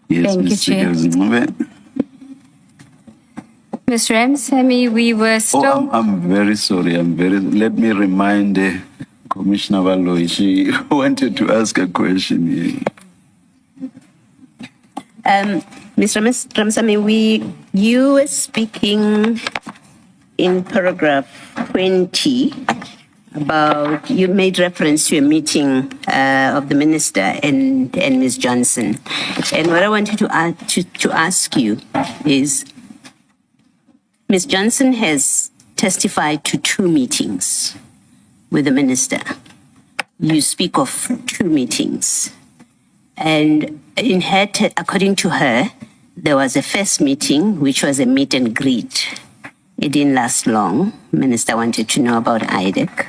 Yes, Thank you, Ms. Chair. Seegers. Ms. Ramsamy, we were still... Oh, I'm very sorry. Let me remind Commissioner Valoy. She wanted to ask a question. Mr. Ramsamy, you were speaking in paragraph 20 about, you made reference to a meeting of the minister and Ms. Johnson. And what I wanted to ask you is, Ms. Johnson has testified to 2 meetings with the minister. You speak of 2 meetings. And in her, according to her, there was a first meeting, which was a meet and greet. It didn't last long. Minister wanted to know about IDEC,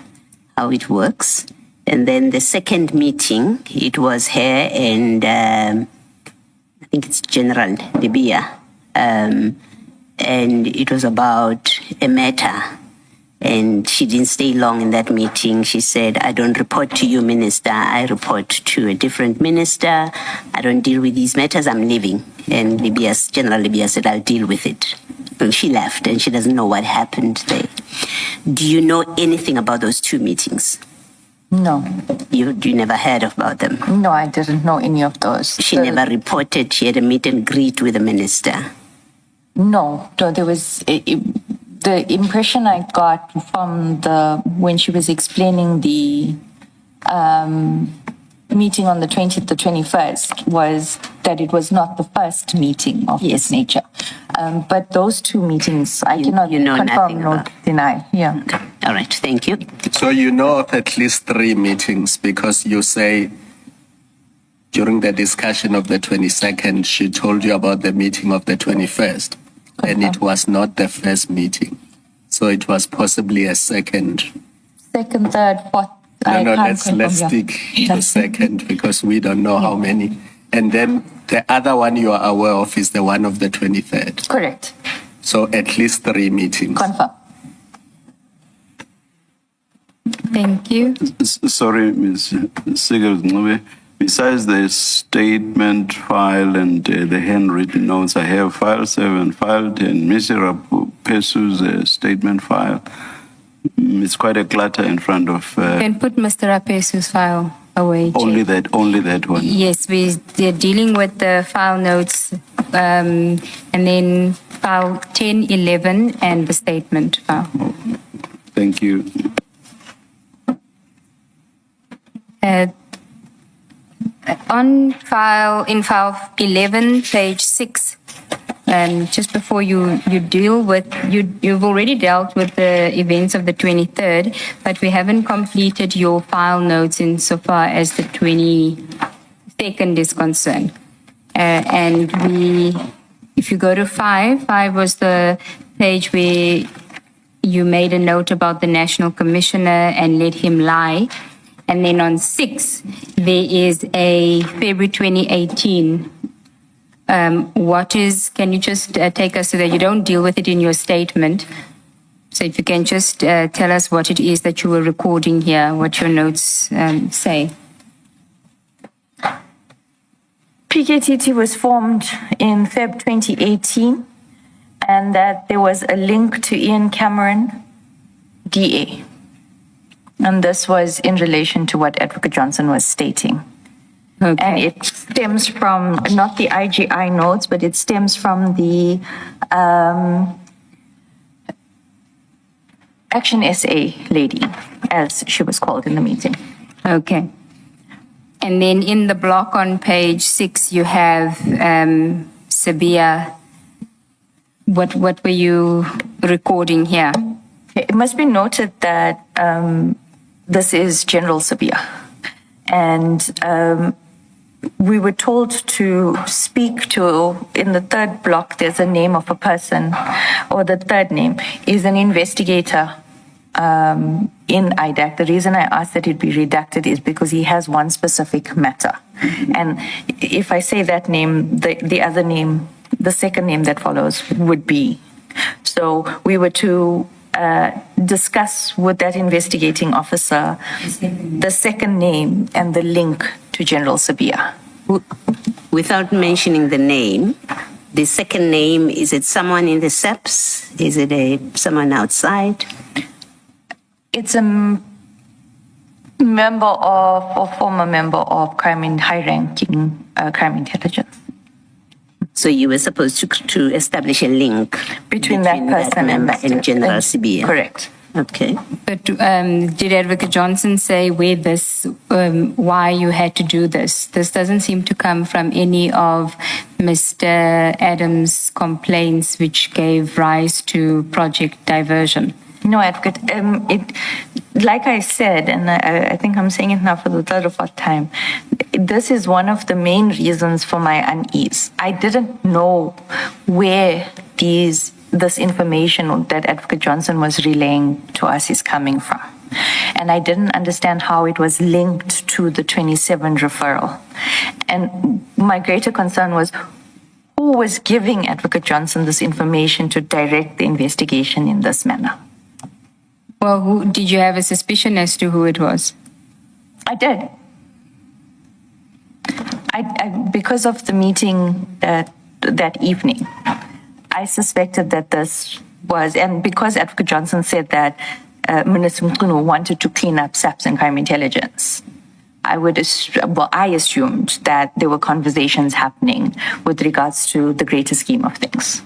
how it works. And then the second meeting, it was her and I think it's General Libya. And it was about a matter. And she didn't stay long in that meeting. She said, I don't report to you, Minister. I report to a different minister. I don't deal with these matters. I'm leaving. And General Libya said, I'll deal with it. And she left, and she doesn't know what happened there. Do you know anything about those 2 meetings? No. You never heard about them? No, I didn't know any of those. She never reported she had a meet and greet with the minister? No, there was... The impression I got from when she was explaining the meeting on the 20th to 21st was that it was not the first meeting of this nature. But those 2 meetings, I cannot confirm nor deny. Yeah. Okay. All right. Thank you. So you know of at least 3 meetings because you say during the discussion of the 22nd, she told you about the meeting of the 21st. And it was not the first meeting. So it was possibly a second. Second, third, fourth. Let's stick to second because we don't know how many. And then the other one you are aware of is the one of the 23rd. Correct. So at least 3 meetings. Confirm. Thank you. Sorry, Ms. Seegers. Besides the statement file and the handwritten notes, I have file 7, file 10, Mr. Rapesu's statement file. It's quite a clutter in front of... You can put Mr. Rapesu's file away. Only that one? Yes, they're dealing with the file notes and then file 10, 11, and the statement file. Thank you. In file 11, page 6, just before you deal with, you've already dealt with the events of the 23rd, but we haven't completed your file notes insofar as the 22nd is concerned. And if you go to 5 was the page where you made a note about the National Commissioner and let him lie. And then on 6, there is a February 2018. Can you just take us so that you don't deal with it in your statement? So if you can just tell us what it is that you were recording here, what your notes say. PKTT was formed in Feb 2018, and that there was a link to Ian Cameron, DA. And this was in relation to what Adv Johnson was stating. Okay. And it stems from not the IGI notes, but it stems from the Action SA lady, as she was called in the meeting. Okay. And then in the block on page 6, you have Sabia. What were you recording here? It must be noted that this is General Sabia. And we were told to speak to, in the 3rd block, there's a name of a person, or the 3rd name is an investigator in IDAC. The reason I asked that it be redacted is because he has one specific matter. And if I say that name, the other name, the second name that follows would be. So we were to discuss with that investigating officer the second name and the link to General Sabia. without mentioning the name, the second name, is it someone in the SEPs? Is it someone outside? It's a member of, or former member of high-ranking crime intelligence. So you were supposed to establish a link Between that person member and and General Sibia. Correct. Okay. But did Advocate Johnson say why you had to do this? This doesn't seem to come from any of Mr. Adams' complaints, which gave rise to Project Diversion. No, Advocate. Like I said, and I think I'm saying it now for the third or fourth time, this is one of the main reasons for my unease. I didn't know where this information that Advocate Johnson was relaying to us is coming from. And I didn't understand how it was linked to the 27 referral. And my greater concern was who was giving Advocate Johnson this information to direct the investigation in this manner. Well, did you have a suspicion as to who it was? I did. Because of the meeting that evening, I suspected that this was, and because Advocate Johnson said that Minister Mkhunu wanted to clean up SAPS and crime intelligence, I assumed that there were conversations happening with regards to the greater scheme of things.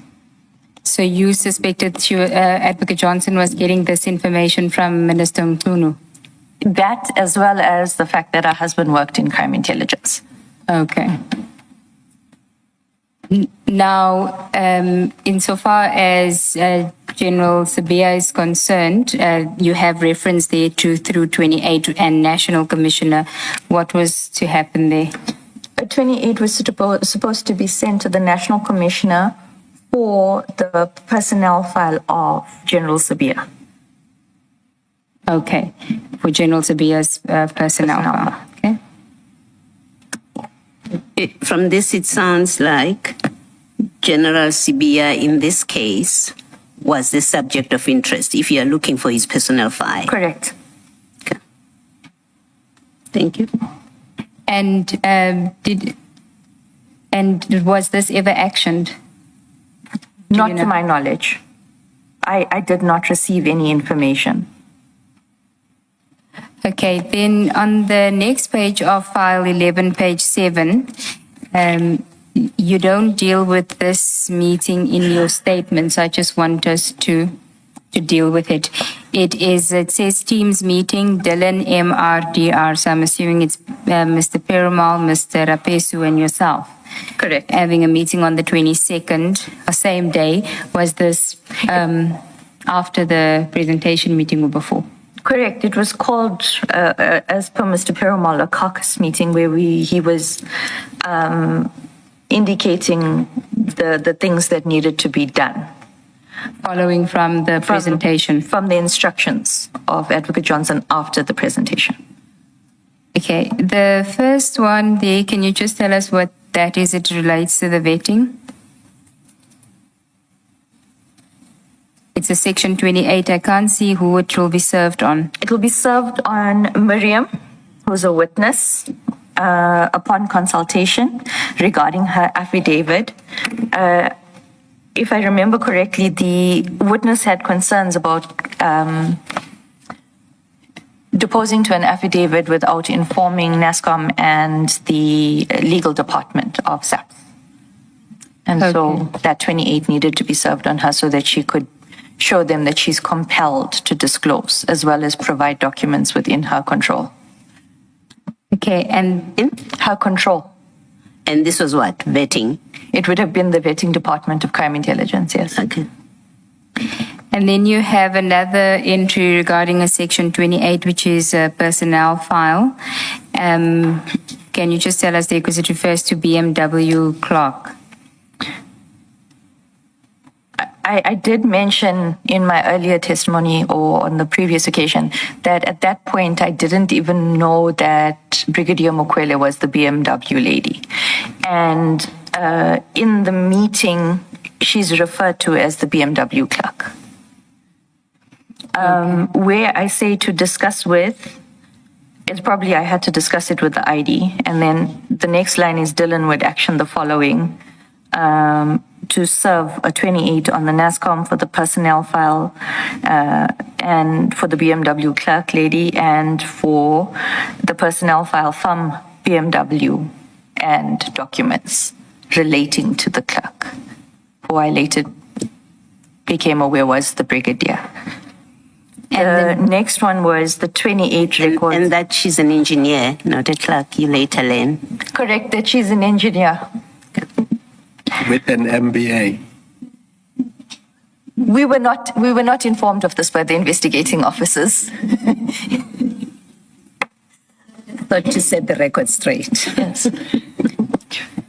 So you suspected Advocate Johnson was getting this information from Minister Mkhunu? That, as well as the fact that her husband worked in crime intelligence. Okay. Now, insofar as General Sibia is concerned, you have reference there to through 28 and National Commissioner. What was to happen there? 28 was supposed to be sent to the National Commissioner for the personnel file of General Sibia. Okay, for General Sibia's personnel file. Okay. From this, it sounds like General Sibia, in this case, was the subject of interest if you are looking for his personnel file. Correct. Okay. Thank you. And was this ever actioned? Not to my knowledge. I did not receive any information. Okay, then on the next page of file 11, page 7, you don't deal with this meeting in your statements. I just want us to deal with it. It says Teams meeting, Dylan, MRDR. So I'm assuming it's Mr. Perumal, Mr. Rapesu, and yourself. Correct. Having a meeting on the 22nd, or same day. Was this after the presentation meeting or before? Correct. It was called, as per Mr. Perumal, a caucus meeting where he was indicating the things that needed to be done. Following from the presentation? From the instructions of Advocate Johnson after the presentation. Okay. The first one there, can you just tell us what that is? It relates to the vetting. It's a section 28. I can't see who it will be served on. It will be served on Miriam, who's a witness, upon consultation regarding her affidavit. If I remember correctly, the witness had concerns about deposing to an affidavit without informing NASCOM and the legal department of SAPS. And so that 28 needed to be served on her so that she could show them that she's compelled to disclose, as well as provide documents within her control. Okay, and In Her control. And this was what? Vetting? It would have been the vetting department of crime intelligence, yes. Okay. And then you have another entry regarding a section 28, which is a personnel file. Can you just tell us there, because it refers to BMW clerk? I did mention in my earlier testimony or on the previous occasion that at that point I didn't even know that Brigadier Mokwele was the BMW lady. And in the meeting, she's referred to as the BMW clerk. Where I say to discuss with, it's probably I had to discuss it with the ID. And then the next line is Dylan would action the following. To serve a 28 on the NASCOM for the personnel file and for the BMW clerk lady and for the personnel file from BMW and documents relating to the clerk, who I later became aware was the brigadier. And the next one was the 28 records. And that she's an engineer, not a clerk, you later learn. Correct, that she's an engineer. With an MBA. We were not informed of this by the investigating officers. But to set the record straight. Yes.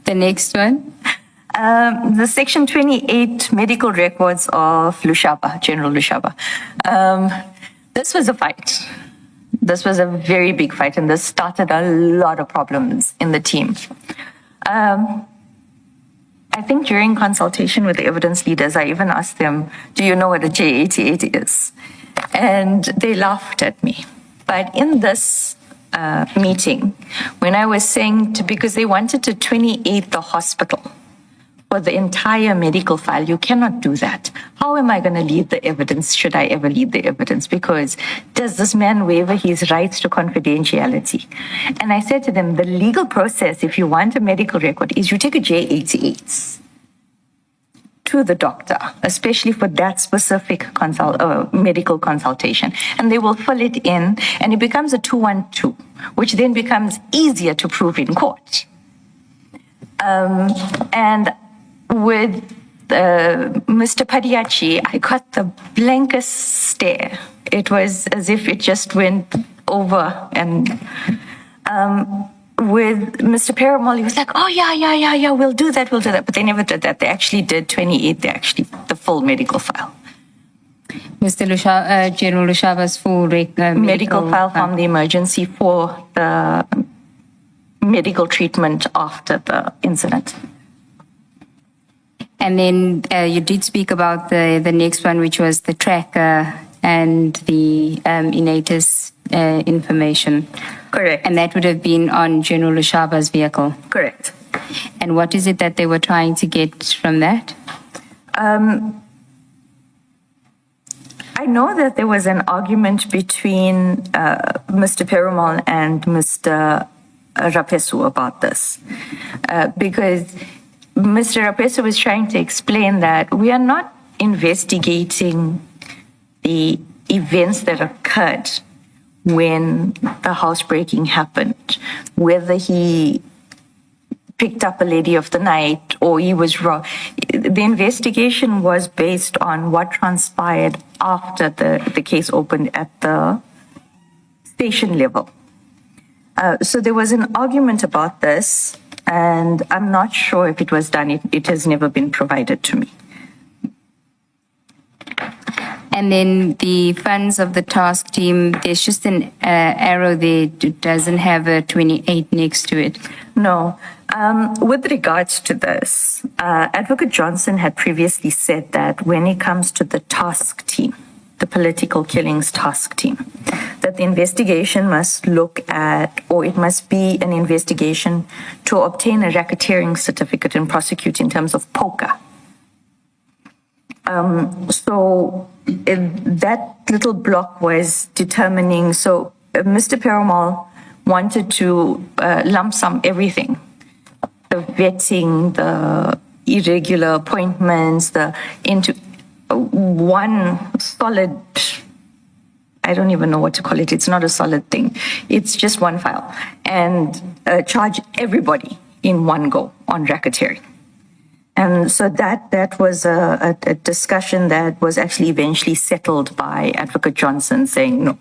The next one. The Section 28 medical records of Lushaba, General Lushaba. This was a fight. This was a very big fight, and this started a lot of problems in the team. I think during consultation with the evidence leaders, I even asked them, do you know what a J88 is? And they laughed at me. But in this meeting, when I was saying because they wanted to 28 the hospital for the entire medical file, you cannot do that. How am I going to lead the evidence? Should I ever lead the evidence? Because does this man waiver his rights to confidentiality? And I said to them, the legal process, if you want a medical record, is you take a J88 to the doctor, especially for that specific medical consultation. And they will fill it in, and it becomes a 212, which then becomes easier to prove in court. And with Mr. Padiachi, I got the blankest stare. It was as if it just went over. And with Mr. Perumal, he was like, oh, yeah, we'll do that. But they never did that. They actually did 28. They actually, the full medical file. Mr. General Lushaba's full medical file from the emergency for the medical treatment after the incident. And then you did speak about the next one, which was the tracker and the Inatus information. Correct. And that would have been on General Lushaba's vehicle. Correct. And what is it that they were trying to get from that? I know that there was an argument between Mr. Perumal and Mr. Rapesu about this, because Mr. Rapesu was trying to explain that we are not investigating the events that occurred when the housebreaking happened, whether he picked up a lady of the night or he was wrong. The investigation was based on what transpired after the case opened at the station level. So there was an argument about this, and I'm not sure if it was done. It has never been provided to me. And then the funds of the task team, there's just an arrow there. It doesn't have a 28 next to it. No. With regards to this, Advocate Johnson had previously said that when it comes to the task team, the political killings task team, that the investigation must look at, or it must be an investigation to obtain a racketeering certificate and prosecute in terms of poker. So that little block was determining. So Mr. Perumal wanted to lump sum everything, the vetting, the irregular appointments, into one solid, I don't even know what to call it. It's not a solid thing. It's just one file, and charge everybody in one go on racketeering. And so that was a discussion that was actually eventually settled by Advocate Johnson saying, no,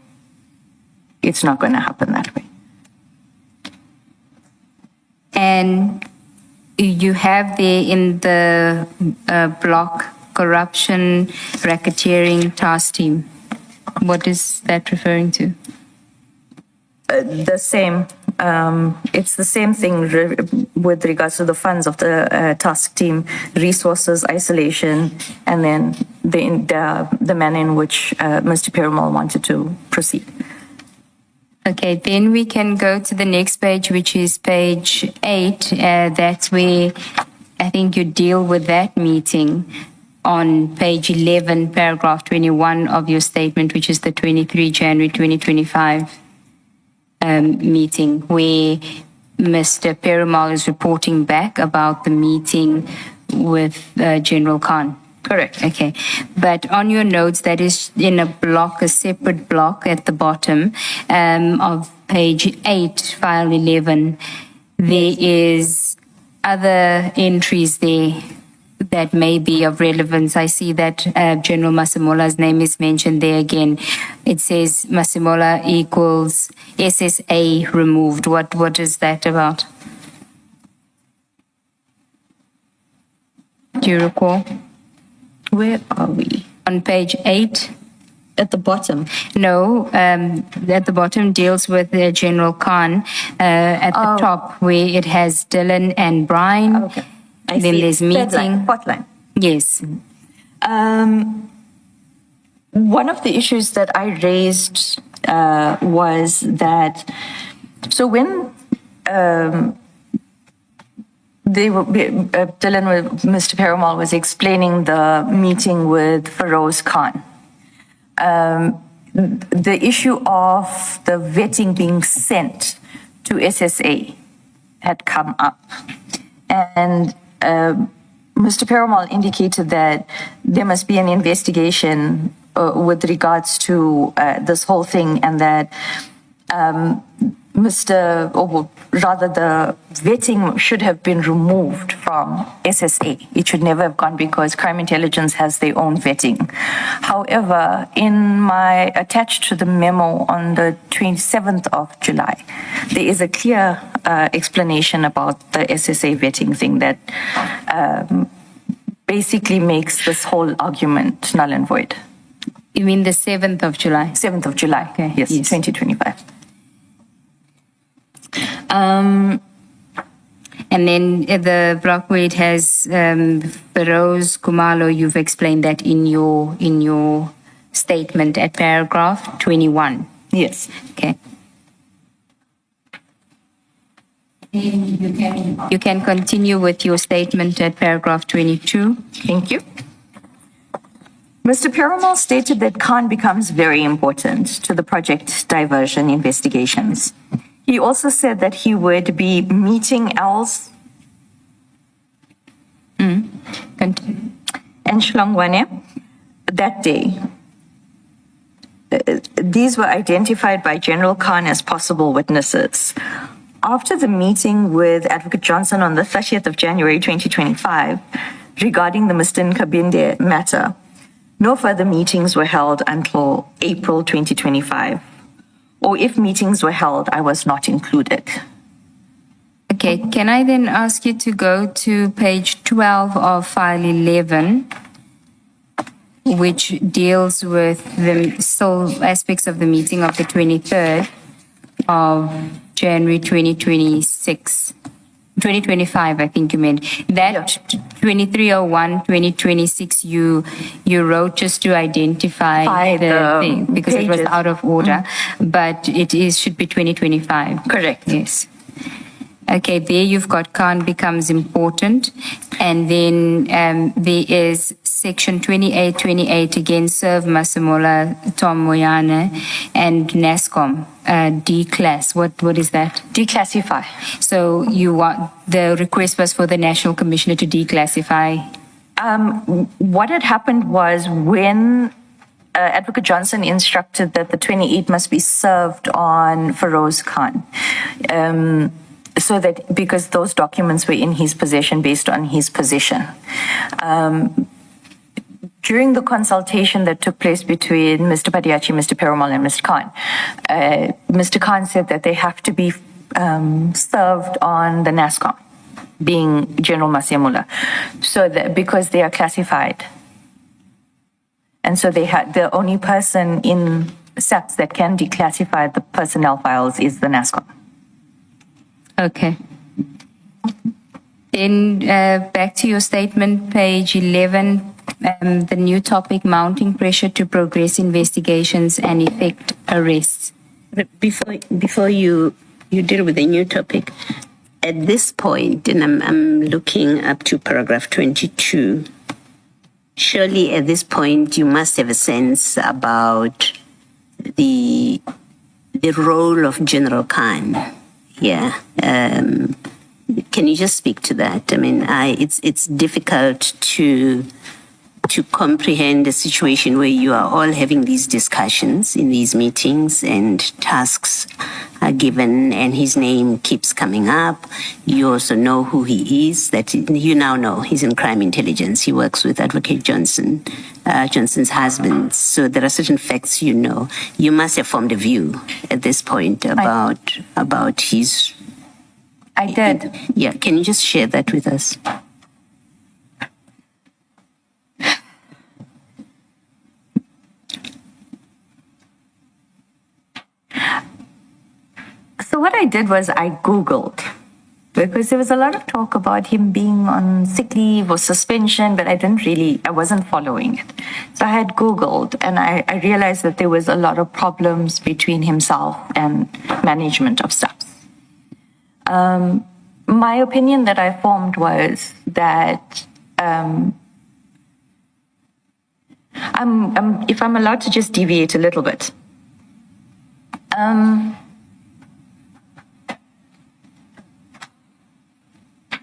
it's not going to happen that way. And you have there in the block corruption, racketeering task team. What is that referring to? The same. It's the same thing with regards to the funds of the task team, resources, isolation, and then the manner in which Mr. Perumal wanted to proceed. Okay, then we can go to the next page, which is page 8. That's where I think you deal with that meeting on page 11, paragraph 21 of your statement, which is the 23 January 2025 meeting, where Mr. Perumal is reporting back about the meeting with General Khan. Correct. Okay. But on your notes, that is in a block, a separate block at the bottom of page 8, file 11, there is other entries there that may be of relevance. I see that General Masimola's name is mentioned there again. It says Masimola equals SSA removed. What is that about? Do you recall? Where are we? On page 8. At the bottom. No, at the bottom deals with General Khan. At the top, where it has Dylan and Brian. Okay. Then there's meeting. Fourth line. Yes. One of the issues that I raised was that, so when Dylan, Mr. Perumal was explaining the meeting with Feroz Khan, the issue of the vetting being sent to SSA had come up. And Mr. Perumal indicated that there must be an investigation with regards to this whole thing, and that the vetting should have been removed from SSA. It should never have gone, because crime intelligence has their own vetting. However, in my attached to the memo on the 27th of July, there is a clear explanation about the SSA vetting thing that basically makes this whole argument null and void. You mean the 7th of July? 7th of July, Okay. yes, Yes. 2025. And then the block where it has Feroz Kumalo, you've explained that in your statement at paragraph 21. Yes. Okay. You can continue with your statement at paragraph 22. Thank you. Mr. Perumal stated that Khan becomes very important to the project diversion investigations. He also said that he would be meeting Els Continue. and Shlongwane that day. These were identified by General Khan as possible witnesses. After the meeting with Advocate Johnson on the 30th of January 2025 regarding the Mr. Nkabinde matter, no further meetings were held until April 2025. Or if meetings were held, I was not included. Okay, can I then ask you to go to page 12 of file 11, which deals with the still aspects of the meeting of the 23rd of January 2025, I think you meant. That 2301, 2026, you wrote just to identify the thing, because it was pages. out of order, but it should be 2025. Correct. Yes. Okay, there you've got Khan becomes important. And then there is section 2828, again, serve Masimola, Tom Moyane, and NASCOM, D-class. What is that? Declassify. So you want, the request was for the National Commissioner to declassify. What had happened was when Advocate Johnson instructed that the 28 must be served on Feroz Khan. So that, because those documents were in his possession based on his position. During the consultation that took place between Mr. Padiachi, Mr. Perumal, and Mr. Khan, Mr. Khan said that they have to be served on the NASCOM, being General Masimula, so that because they are classified. And so they had, the only person in SAPS that can declassify the personnel files is the NASCOM. Okay. Then back to your statement, page 11, the new topic, mounting pressure to progress investigations and effect arrests. Before you deal with the new topic, at this point, and I'm looking up to paragraph 22, surely at this point you must have a sense about the role of General Khan. Yeah. Can you just speak to that? I mean, it's difficult to comprehend a situation where you are all having these discussions in these meetings and tasks are given and his name keeps coming up. You also know who he is, that you now know he's in crime intelligence. He works with Advocate Johnson, Johnson's husband. So there are certain facts you know. You must have formed a view at this point about his... I did. Yeah, can you just share that with us? So what I did was I Googled, because there was a lot of talk about him being on sick leave or suspension, but I wasn't following it. So I had Googled and I realized that there was a lot of problems between himself and management of SAPS. My opinion that I formed was that if I'm allowed to just deviate a little bit.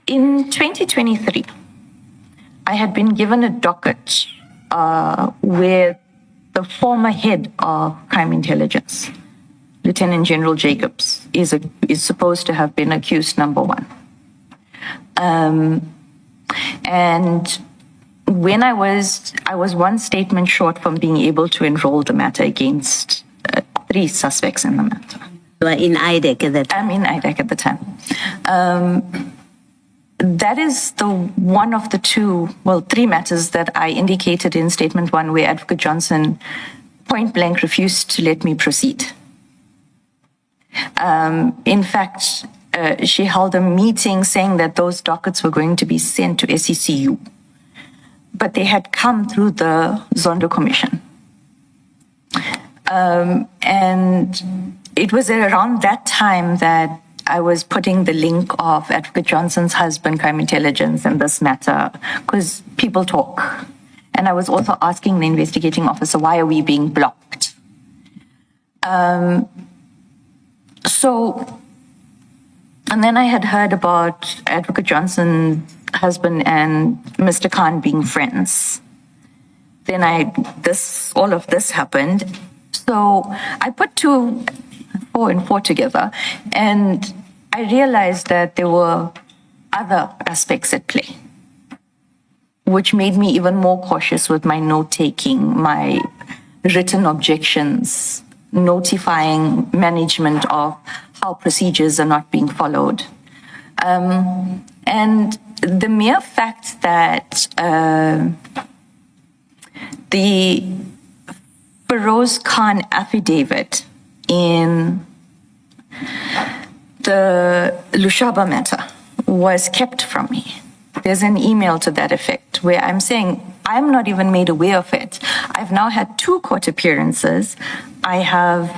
In 2023, I had been given a docket where the former head of crime intelligence, Lieutenant General Jacobs, is supposed to have been accused number one. And when I was one statement short from being able to enroll the matter against 3 suspects in the matter. You are in IDEC at that time? I'm in IDEC at the time. That is one of the 3 matters that I indicated in statement 1 where Advocate Johnson point blank refused to let me proceed. In fact, she held a meeting saying that those dockets were going to be sent to SECU, but they had come through the Zondo Commission. And it was around that time that I was putting the link of Advocate Johnson's husband, crime intelligence, and this matter, because people talk. And I was also asking the investigating officer, why are we being blocked? And then I had heard about Advocate Johnson's husband and Mr. Khan being friends. Then all of this happened. So I put 4 and 4 together, and I realized that there were other aspects at play, which made me even more cautious with my note-taking, my written objections, notifying management of how procedures are not being followed. And the mere fact that the Feroz Khan affidavit in the Lushaba matter was kept from me. There's an email to that effect where I'm saying I'm not even made aware of it. I've now had 2 court appearances. I have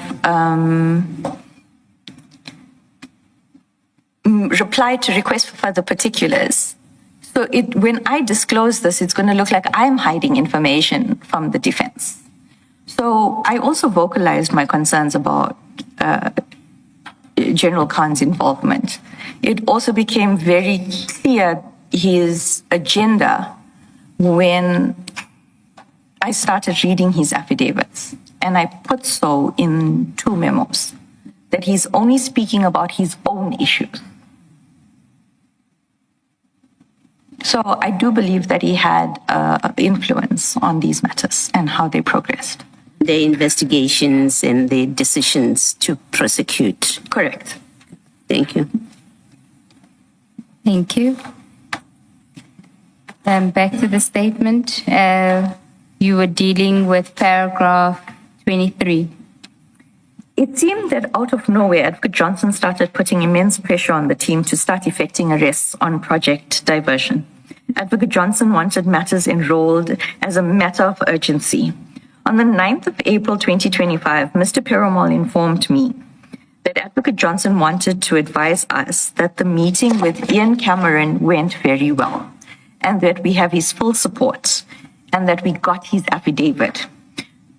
replied to requests for further particulars. So when I disclose this, it's going to look like I'm hiding information from the defense. So I also vocalized my concerns about General Khan's involvement. It also became very clear his agenda when I started reading his affidavits. And I put so in 2 memos, that he's only speaking about his own issues. So I do believe that he had influence on these matters and how they progressed. The investigations and the decisions to prosecute. Correct. Thank you. Thank you. Back to the statement. You were dealing with paragraph 23. It seemed that out of nowhere, Advocate Johnson started putting immense pressure on the team to start effecting arrests on Project Diversion. Advocate Johnson wanted matters enrolled as a matter of urgency. On the 9th of April 2025, Mr. Perumal informed me that Advocate Johnson wanted to advise us that the meeting with Ian Cameron went very well and that we have his full support and that we got his affidavit.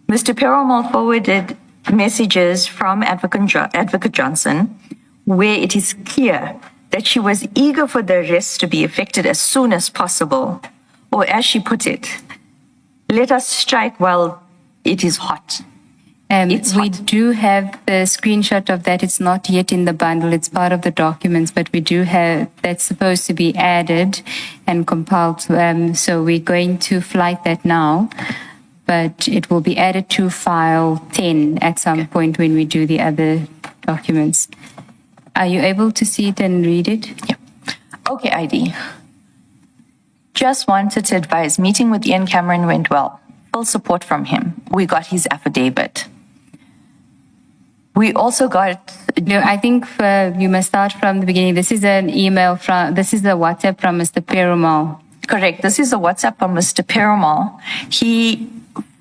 Mr. Perumal forwarded messages from Advocate Johnson where it is clear that she was eager for the arrest to be effected as soon as possible, or as she put it, let us strike while it is hot. We do have the screenshot of that. It's not yet in the bundle. It's part of the documents, but we do have, that's supposed to be added and compiled. So we're going to flight that now, but it will be added to file 10 at some point when we do the other documents. Are you able to see it and read it? Yeah. Okay, ID. Just wanted to advise, meeting with Ian Cameron went well. Full support from him. We got his affidavit. We also got... No, I think you must start from the beginning. This is an email this is a WhatsApp from Mr. Perumal. Correct. This is a WhatsApp from Mr. Perumal. He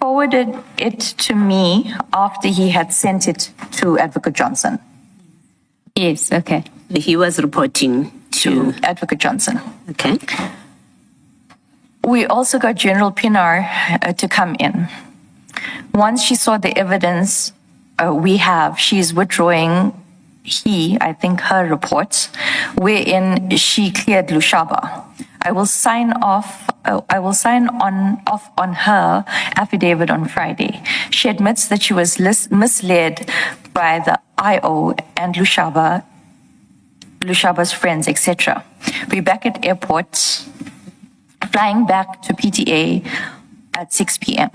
forwarded it to me after he had sent it to Advocate Johnson. Yes, okay. He was reporting to Advocate Johnson. Okay. We also got General Pinar to come in. Once she saw the evidence she's withdrawing her reports, wherein she cleared Lushaba. I will sign off on her affidavit on Friday. She admits that she was misled by the IO and Lushaba's friends, etc. We're back at airport, flying back to PTA at 6 p.m.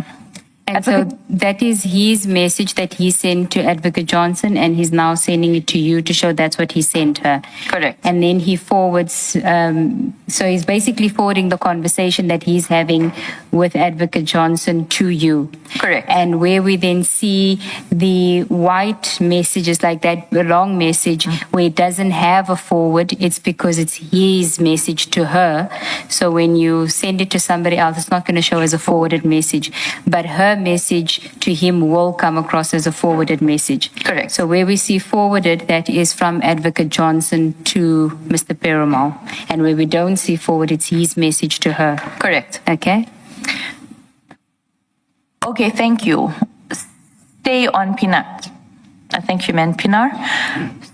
And so that is his message that he sent to Advocate Johnson, and he's now sending it to you to show that's what he sent her. Correct. And then he forwards, so he's basically forwarding the conversation that he's having with Advocate Johnson to you. Correct. And where we then see the white messages like that, the long message, where it doesn't have a forward, it's because it's his message to her. So when you send it to somebody else, it's not going to show as a forwarded message. But her message to him will come across as a forwarded message. Correct. So where we see forwarded, that is from Advocate Johnson to Mr. Perumal. And where we don't see forward, it's his message to her. Correct. Okay? Okay, thank you. Stay on Pinar. I think you meant Pinar.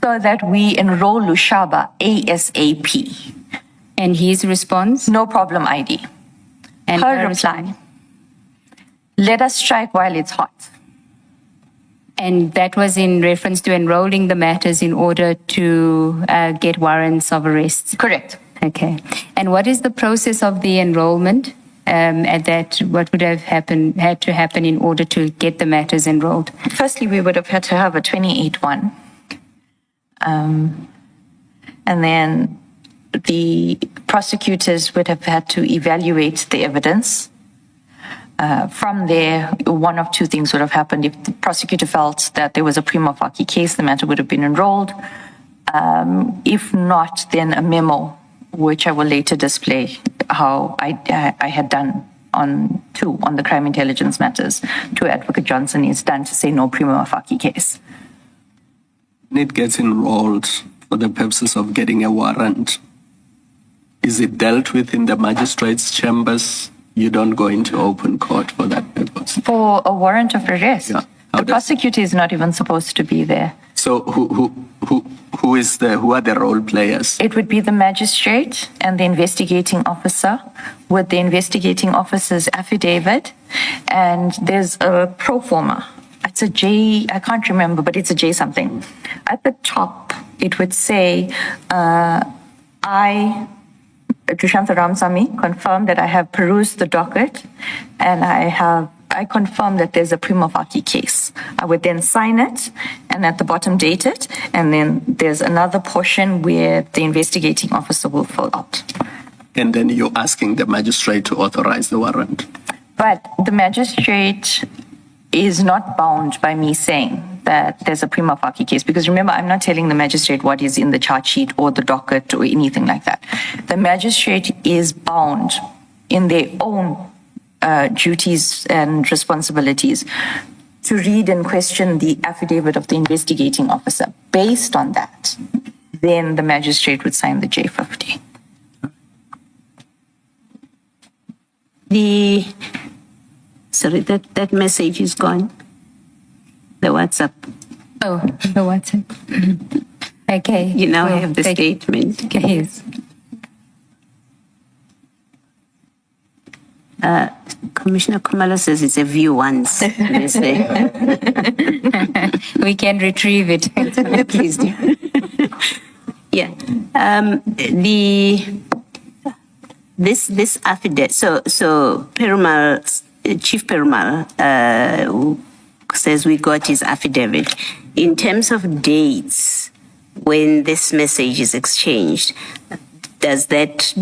So that we enroll Lushaba ASAP. And his response? No problem, ID. And her reply. Let us strike while it's hot. And that was in reference to enrolling the matters in order to get warrants of arrest. Correct. Okay. And what is the process of the enrollment? What would have had to happen in order to get the matters enrolled? Firstly, we would have had to have a 28-1. And then the prosecutors would have had to evaluate the evidence. From there, one of two things would have happened. If the prosecutor felt that there was a prima facie case, the matter would have been enrolled. If not, then a memo, which I will later display how I had done on the crime intelligence matters to Advocate Johnson, is done to say no prima facie case. When it gets enrolled for the purposes of getting a warrant, is it dealt with in the magistrate's chambers? You don't go into open court for that purpose. For a warrant of arrest, yeah. The prosecutor is not even supposed to be there. So who are the role players? It would be the magistrate and the investigating officer with the investigating officer's affidavit, and there's a pro forma. It's a J, I can't remember, but it's a J something. At the top, it would say, Adv Ramsamy, confirm that I have perused the docket and I confirm that there's a prima facie case. I would then sign it and at the bottom date it, and then there's another portion where the investigating officer will fill out. And then you're asking the magistrate to authorize the warrant. But the magistrate is not bound by me saying that there's a prima facie case, because remember, I'm not telling the magistrate what is in the charge sheet or the docket or anything like that. The magistrate is bound in their own duties and responsibilities to read and question the affidavit of the investigating officer. Based on that, then the magistrate would sign the J50. Sorry, that message is gone. The WhatsApp. Oh, the WhatsApp. Okay. You now we'll have the take- statement. Okay, yes. Commissioner Kumalo says it's a view once. They say. We can retrieve it. Please do. Yeah. This affidavit. So Perumal, Chief Perumal says we got his affidavit. In terms of dates, when this message is exchanged, does that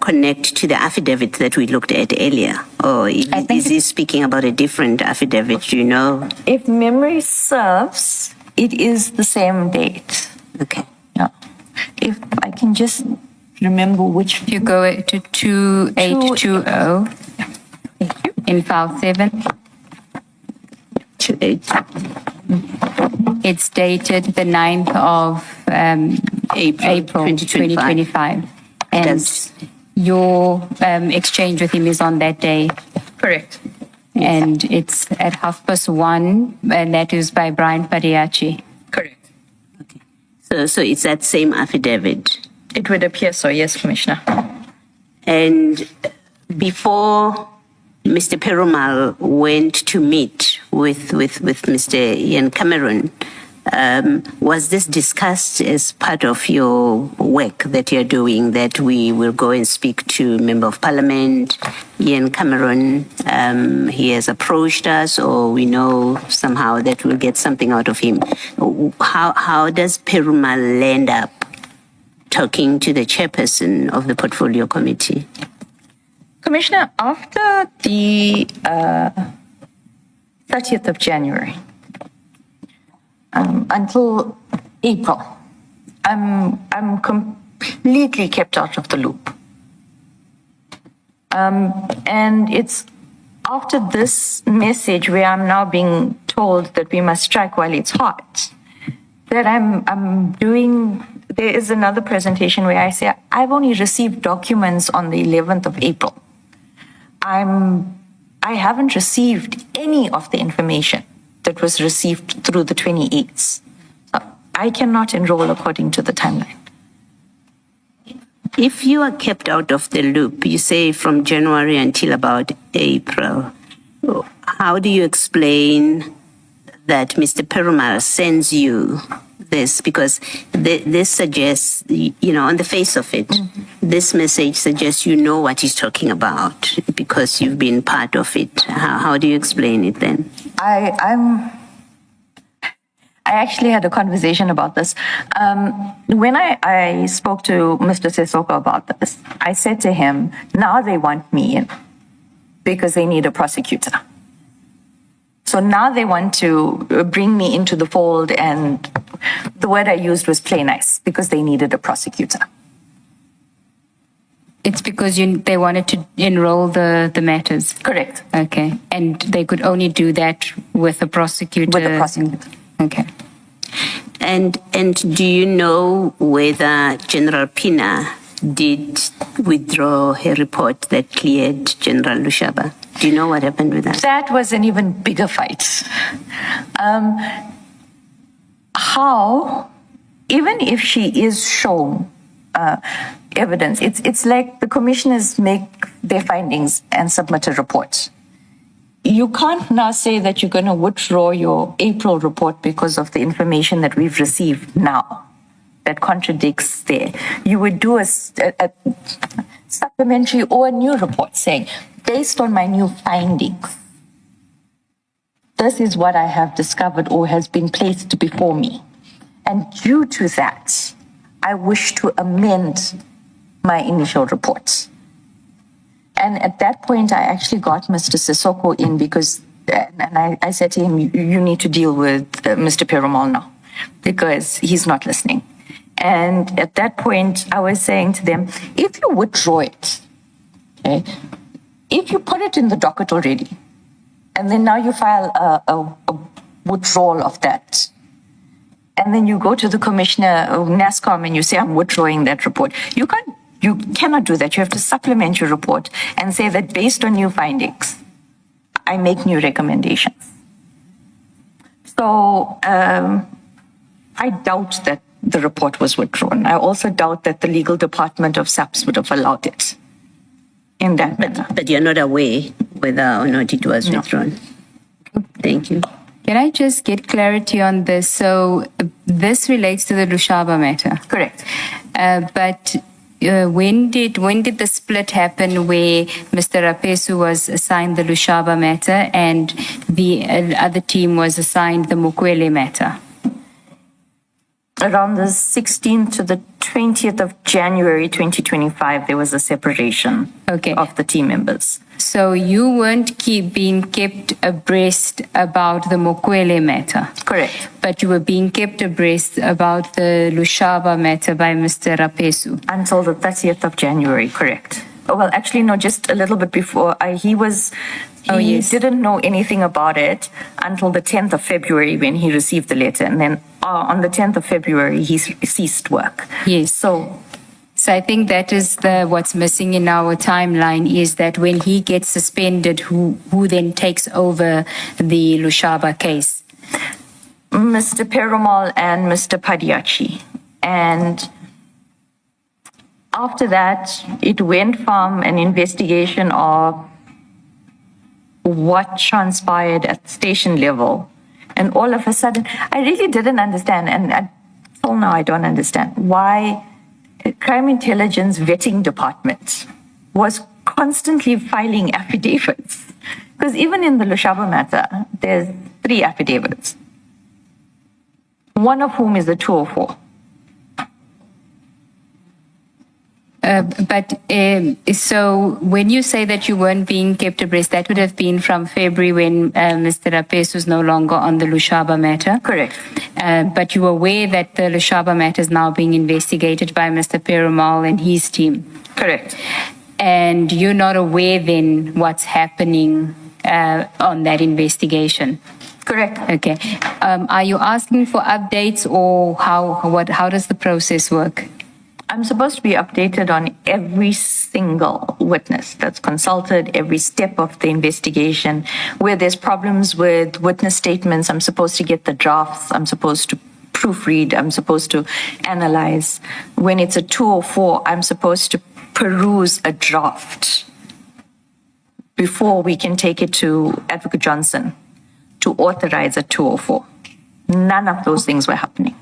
connect to the affidavit that we looked at earlier? Or is he speaking about a different affidavit? Do you know? If memory serves, it is the same date. Okay. Yeah. If I can just remember which. If you go to 2820 in file 7, it's dated the 9th of April 2025. And Does- your exchange with him is on that day. Correct. And it's at 1:30, and that is by Brian Padiachi. Correct. So it's that same affidavit. It would appear so, yes, Commissioner. And before Mr. Perumal went to meet with Mr. Ian Cameron, was this discussed as part of your work that you're doing, that we will go and speak to Member of Parliament, Ian Cameron? He has approached us, or we know somehow that we'll get something out of him. How does Perumal land up talking to the chairperson of the Portfolio Committee? Commissioner, after the 30th of January, until April, I'm completely kept out of the loop. And it's after this message where I'm now being told that we must strike while it's hot, that I'm doing, there is another presentation where I say, I've only received documents on the 11th of April. I haven't received any of the information that was received through the 28th. So I cannot enroll according to the timeline. If you are kept out of the loop, you say from January until about April, how do you explain that Mr. Perumal sends you this? Because this suggests, on the face of it, this message suggests you know what he's talking about because you've been part of it. How do you explain it then? I actually had a conversation about this. When I spoke to Mr. Sisoko about this, I said to him, now they want me in because they need a prosecutor. So now they want to bring me into the fold, and the word I used was play nice because they needed a prosecutor. It's because they wanted to enroll the matters. Correct. Okay. And they could only do that with a prosecutor. With a prosecutor. Okay. And do you know whether General Pina did withdraw her report that cleared General Lushaba? Do you know what happened with that? That was an even bigger fight. How, even if she is shown evidence, it's like the commissioners make their findings and submit a report. You can't now say that you're going to withdraw your April report because of the information that we've received now that contradicts there. You would do a supplementary or a new report saying, based on my new findings, this is what I have discovered or has been placed before me. And due to that, I wish to amend my initial report. And at that point, I actually got Mr. Sisoko in because, and I said to him, you need to deal with Mr. Perumal now because he's not listening. And at that point, I was saying to them, if you withdraw it, okay, if did you put it in the docket already? And then now you file a withdrawal of that. And then you go to the commissioner of NASCOM and you say, I'm withdrawing that report. You cannot do that. You have to supplement your report and say that based on new findings, I make new recommendations. So I doubt that the report was withdrawn. I also doubt that the legal department of SAPS would have allowed it in that manner. But you're not aware whether or not it was withdrawn. Thank you. Can I just get clarity on this? So this relates to the Lushaba matter. Correct. But when did the split happen where Mr. Rapesu was assigned the Lushaba matter and the other team was assigned the Mukwele matter? Around the 16th to the 20th of January 2025, there was a separation of the team members. So you weren't being kept abreast about the Mukwele matter? Correct. But you were being kept abreast about the Lushaba matter by Mr. Rapesu? Until the 30th of January, correct. Oh, well, actually, no, just a little bit before. He didn't know anything about it until the 10th of February when he received the letter. And then on the 10th of February, he ceased work. Yes. So I think that is what's missing in our timeline is that when he gets suspended, who then takes over the Lushaba case? Mr. Perumal and Mr. Padiachi. And after that, it went from an investigation of what transpired at station level. And all of a sudden, I really didn't understand, and until now I don't understand, why Crime Intelligence Vetting Department was constantly filing affidavits. Because even in the Lushaba matter, there's 3 affidavits, one of whom is a 204. So when you say that you weren't being kept abreast, that would have been from February when Mr. Rapesu was no longer on the Lushaba matter? Correct. But you were aware that the Lushaba matter is now being investigated by Mr. Perumal and his team? Correct. And you're not aware then what's happening on that investigation? Correct. Okay. Are you asking for updates or how does the process work? I'm supposed to be updated on every single witness that's consulted, every step of the investigation. Where there's problems with witness statements, I'm supposed to get the drafts, I'm supposed to proofread, I'm supposed to analyze. When it's a 204, I'm supposed to peruse a draft before we can take it to Adv Johnson to authorize a 204. None of those things were happening.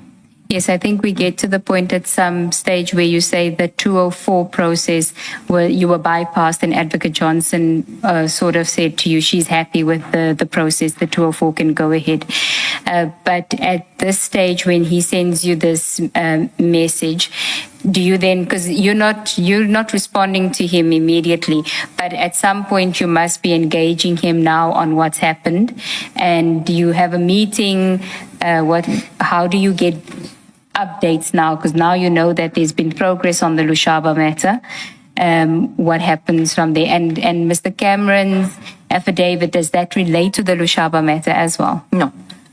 Yes, I think we get to the point at some stage where you say the 204 process where you were bypassed and Advocate Johnson sort of said to you she's happy with the process, the 204 can go ahead. But at this stage when he sends you this message, do you then, because you're not responding to him immediately, but at some point you must be engaging him now on what's happened, and do you have a meeting? How do you get updates now? Because now you know that there's been progress on the Lushaba matter. What happens from there? And Mr. Cameron's affidavit, does that relate to the Lushaba matter as well? No.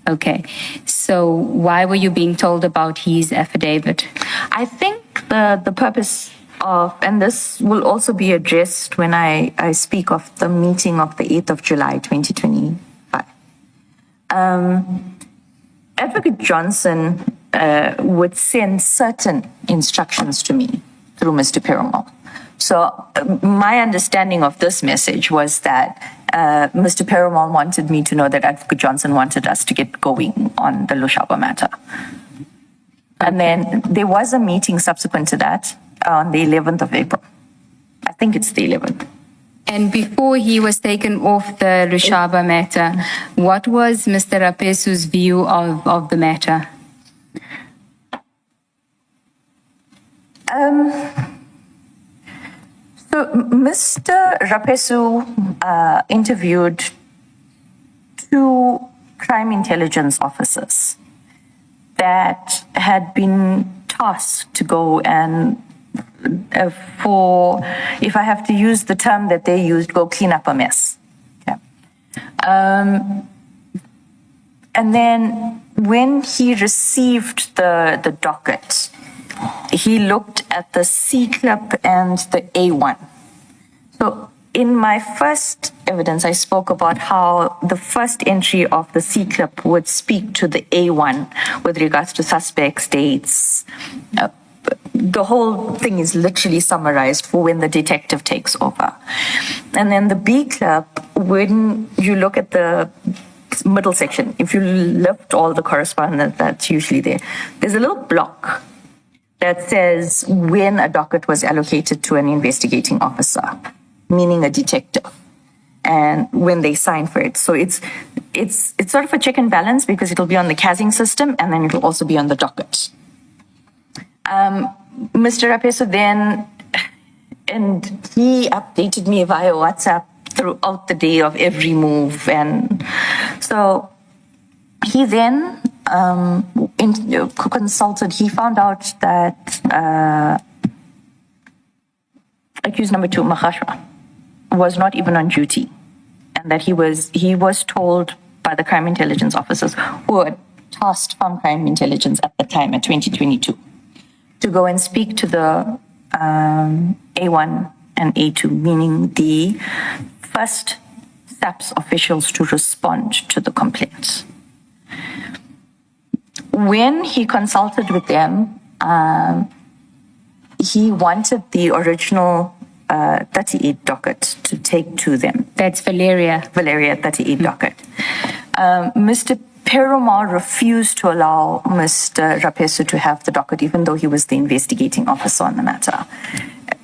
Okay. So why were you being told about his affidavit? I think the purpose of, and this will also be addressed when I speak of the meeting of the 8th of July, 2025. Advocate Johnson would send certain instructions to me through Mr. Perumal. So my understanding of this message was that Mr. Perumal wanted me to know that Advocate Johnson wanted us to get going on the Lushaba matter. And then there was a meeting subsequent to that on the 11th of April. I think it's the 11th. And before he was taken off the Lushaba matter, what was Mr. Rapesu's view of the matter? So Mr. Rapesu interviewed 2 crime intelligence officers that had been tasked to go and for, if I have to use the term that they used, go clean up a mess. Okay. And then when he received the docket, he looked at the C clip and the A1. So in my first evidence, I spoke about how the first entry of the C clip would speak to the A1 with regards to suspects, dates. The whole thing is literally summarized for when the detective takes over. And then the B clip, when you look at the middle section, if you lift all the correspondence that's usually there, there's a little block that says when a docket was allocated to an investigating officer, meaning a detective, and when they sign for it. So it's sort of a check and balance because it'll be on the casing system and then it'll also be on the docket. Mr. Rapeso then, and he updated me via WhatsApp throughout the day of every move. And so he then consulted, he found out that accused number 2, Mahashwa, was not even on duty, and that he was told by the crime intelligence officers who were tasked from crime intelligence at the time, at 2022, to go and speak to the A1 and A2, meaning the first SAPS officials to respond to the complaints. When he consulted with them, he wanted the original 38 docket to take to them. That's Valeria. Valeria 38 docket. Mr. Perumal refused to allow Mr. Rapeso to have the docket, even though he was the investigating officer on the matter.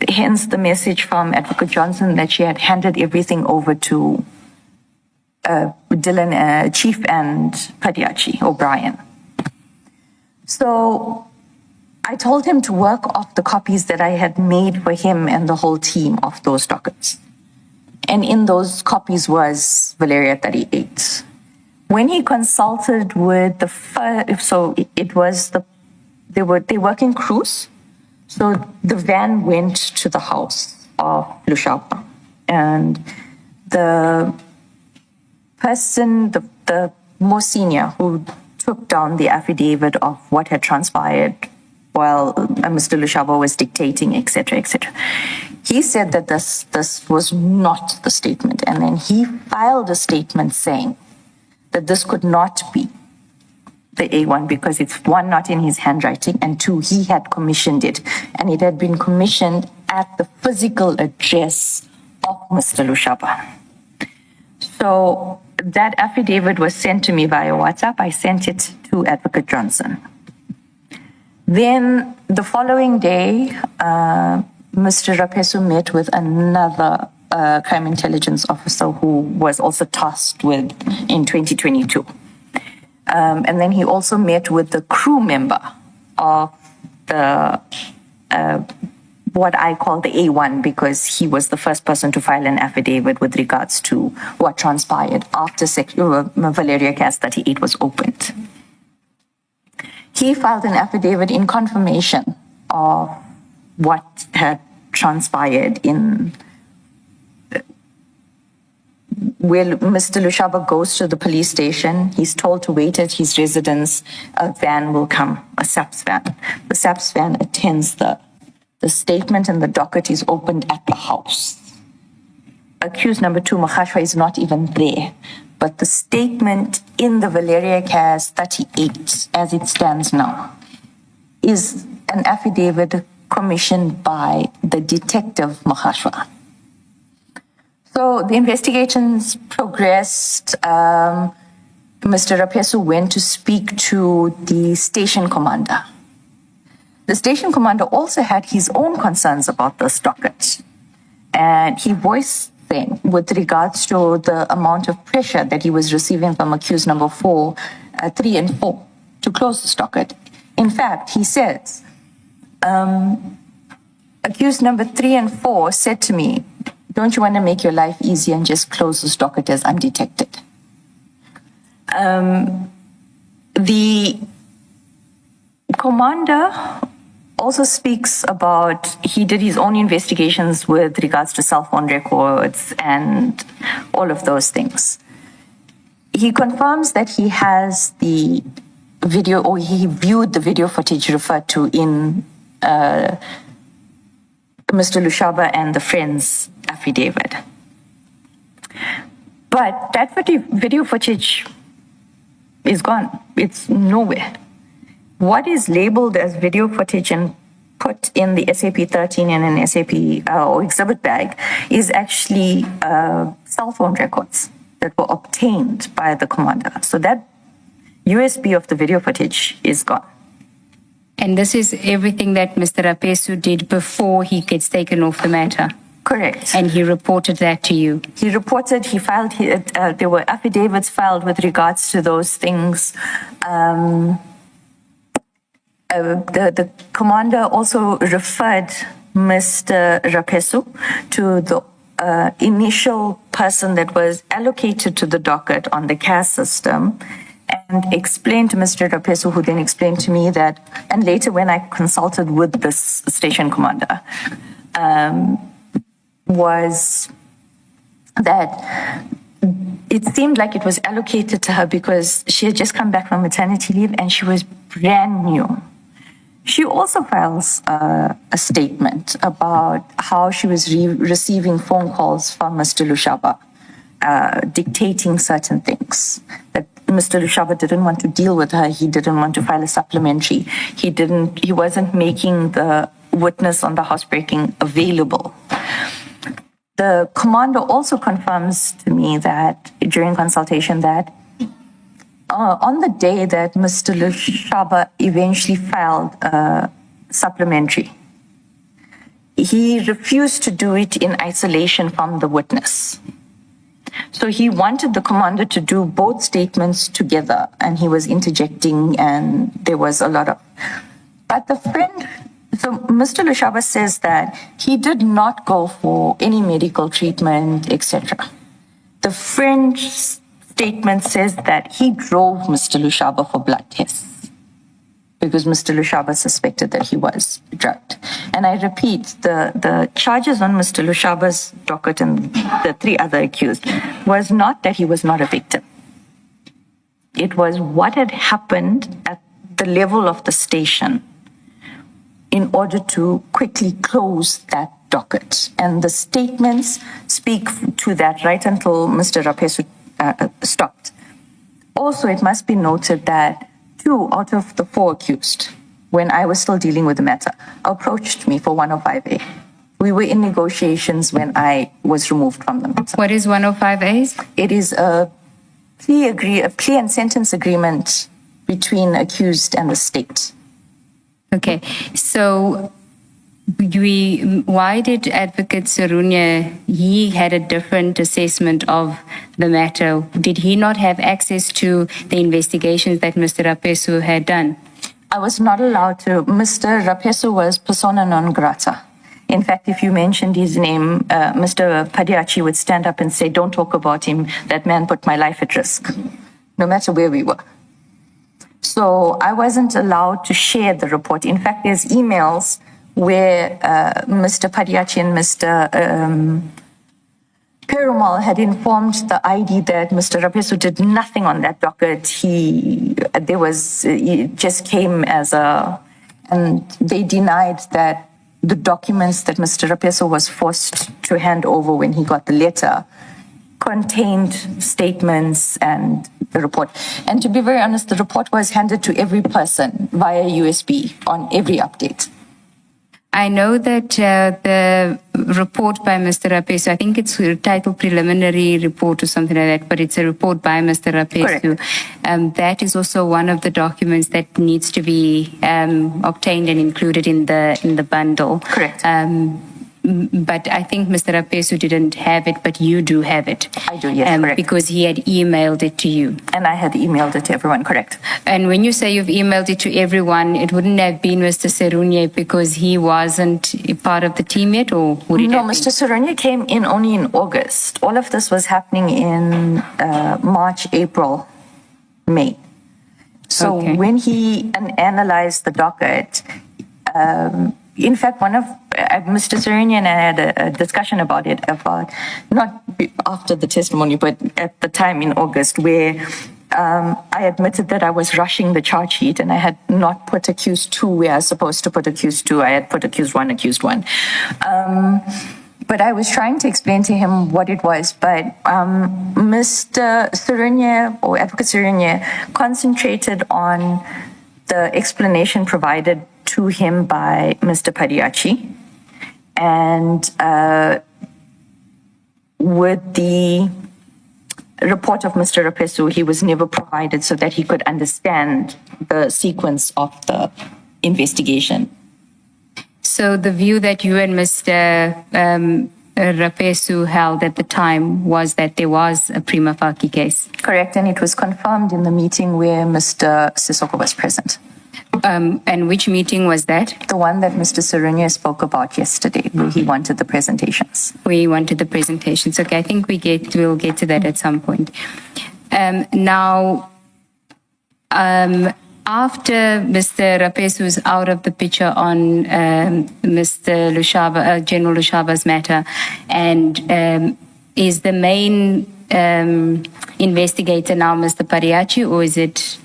Hence the message from Adv Johnson that she had handed everything over to Dylan, Chief and Padiachi, O'Brien. So I told him to work off the copies that I had made for him and the whole team of those dockets. And in those copies was Valeria 38. When he consulted with the first, so it was they work in crews. So the van went to the house of Lushapa, and the person, the more senior, who took down the affidavit of what had transpired while Mr. Lushaba was dictating, etc., he said that this was not the statement, and then he filed a statement saying that this could not be the A1 because it's, one, not in his handwriting, and two, he had commissioned it, and it had been commissioned at the physical address of Mr. Lushaba. So that affidavit was sent to me via WhatsApp. I sent it to Adv Johnson. Then the following day, Mr. Rapeso met with another crime intelligence officer who was also tasked with in 2022. And then he also met with the crew member of the what I call the A1, because he was the first person to file an affidavit with regards to what transpired after Valeria Case 38 was opened. He filed an affidavit in confirmation of what had transpired in where Mr. Lushaba goes to the police station. He's told to wait at his residence. A van will come, a SAPS van. The SAPS van attends the statement, and the docket is opened at the house. Accused number 2, Mahashwa, is not even there. But the statement in the Valeria Case 38, as it stands now, is an affidavit commissioned by the detective Mahashwa. So the investigations progressed. Mr. Rapeso went to speak to the station commander. The station commander also had his own concerns about this docket, and he voiced them with regards to the amount of pressure that he was receiving from accused number 4, 3 and 4 to close this docket. In fact, he says, accused number 3 and 4 said to me, "Don't you want to make your life easier and just close this docket as undetected?" The commander also speaks about he did his own investigations with regards to cell phone records and all of those things. He confirms that he has the video, or he viewed the video footage referred to in Mr. Lushaba and the friend's affidavit. But that video footage is gone. It's nowhere. What is labeled as video footage and put in the SAP 13 and an SAP or exhibit bag is actually cell phone records that were obtained by the commander. So that USB of the video footage is gone. And this is everything that Mr. Rapesu did before he gets taken off the matter. Correct. And he reported that to you. He reported, he filed, there were affidavits filed with regards to those things. The commander also referred Mr. Rapesu to the initial person that was allocated to the docket on the CAS system, and explained to Mr. Rapesu, who then explained to me that, and later when I consulted with this station commander, was that it seemed like it was allocated to her because she had just come back from maternity leave and she was brand new. She also files a statement about how she was receiving phone calls from Mr. Lushaba, dictating certain things. That Mr. Lushaba didn't want to deal with her. He didn't want to file a supplementary. He wasn't making the witness on the housebreaking available. The commander also confirms to me that during consultation that on the day that Mr. Lushaba eventually filed a supplementary, he refused to do it in isolation from the witness. So he wanted the commander to do both statements together, and he was interjecting, and there was a lot of... But the friend... So Mr. Lushaba says that he did not go for any medical treatment, etc. The friend's statement says that he drove Mr. Lushaba for blood tests because Mr. Lushaba suspected that he was drugged. And I repeat, the charges on Mr. Lushaba's docket and the three other accused was not that he was not a victim. It was what had happened at the level of the station in order to quickly close that docket. And the statements speak to that right until Mr. Rapesu stopped. Also, it must be noted that 2 out of the 4 accused, when I was still dealing with the matter, approached me for 105A. We were in negotiations when I was removed from the matter. What is 105As? It is a plea and sentence agreement between accused and the state. Okay, so why did Advocate Sarunya, he had a different assessment of the matter? Did he not have access to the investigations that Mr. Rapesu had done? I was not allowed to. Mr. Rapesu was persona non grata. In fact, if you mentioned his name, Mr. Padiachi would stand up and say, "Don't talk about him. That man put my life at risk," no matter where we were. So I wasn't allowed to share the report. In fact, there's emails where Mr. Padiachi and Mr. Perumal had informed the ID that Mr. Rapesu did nothing on that docket. It just came as and they denied that the documents that Mr. Rapesu was forced to hand over when he got the letter contained statements and the report. And to be very honest, the report was handed to every person via USB on every update. I know that the report by Mr. Rapesu, I think it's titled preliminary report or something like that, but it's a report by Mr. Rapesu. That is also one of the documents that needs to be obtained and included in the bundle. Correct. But I think Mr. Rapesu didn't have it, but you do have it. I do, yes, correct. Because he had emailed it to you. And I had emailed it to everyone, correct. And when you say you've emailed it to everyone, it wouldn't have been Mr. Serunye because he wasn't a part of the team yet, or would it No, have been? Mr. Serunye came in only in August. All of this was happening in March, April, May. So Okay. when he analyzed the docket, In fact, Mr. Serenia and I had a discussion about it, not after the testimony, but at the time in August, where I admitted that I was rushing the charge sheet and I had not put accused 2 where I was supposed to put accused 2. I had put accused 1. But I was trying to explain to him what it was. But Mr. Serenia, or Advocate Serenia, concentrated on the explanation provided to him by Mr. Padiachi, and with the report of Mr. Rapesu, he was never provided so that he could understand the sequence of the investigation. So the view that you and Mr. Rapesu held at the time was that there was a prima facie case. Correct, and it was confirmed in the meeting where Mr. Sissoko was present. And which meeting was that? The one that Mr. Serenia spoke about yesterday, where he wanted the presentations. We wanted the presentations. Okay, I think we'll get to that at some point. Now, after Mr. Rapesu is out of the picture on Mr. Lushaba, General Lushaba's matter, and is the main investigator now Mr. Padiachi, or is it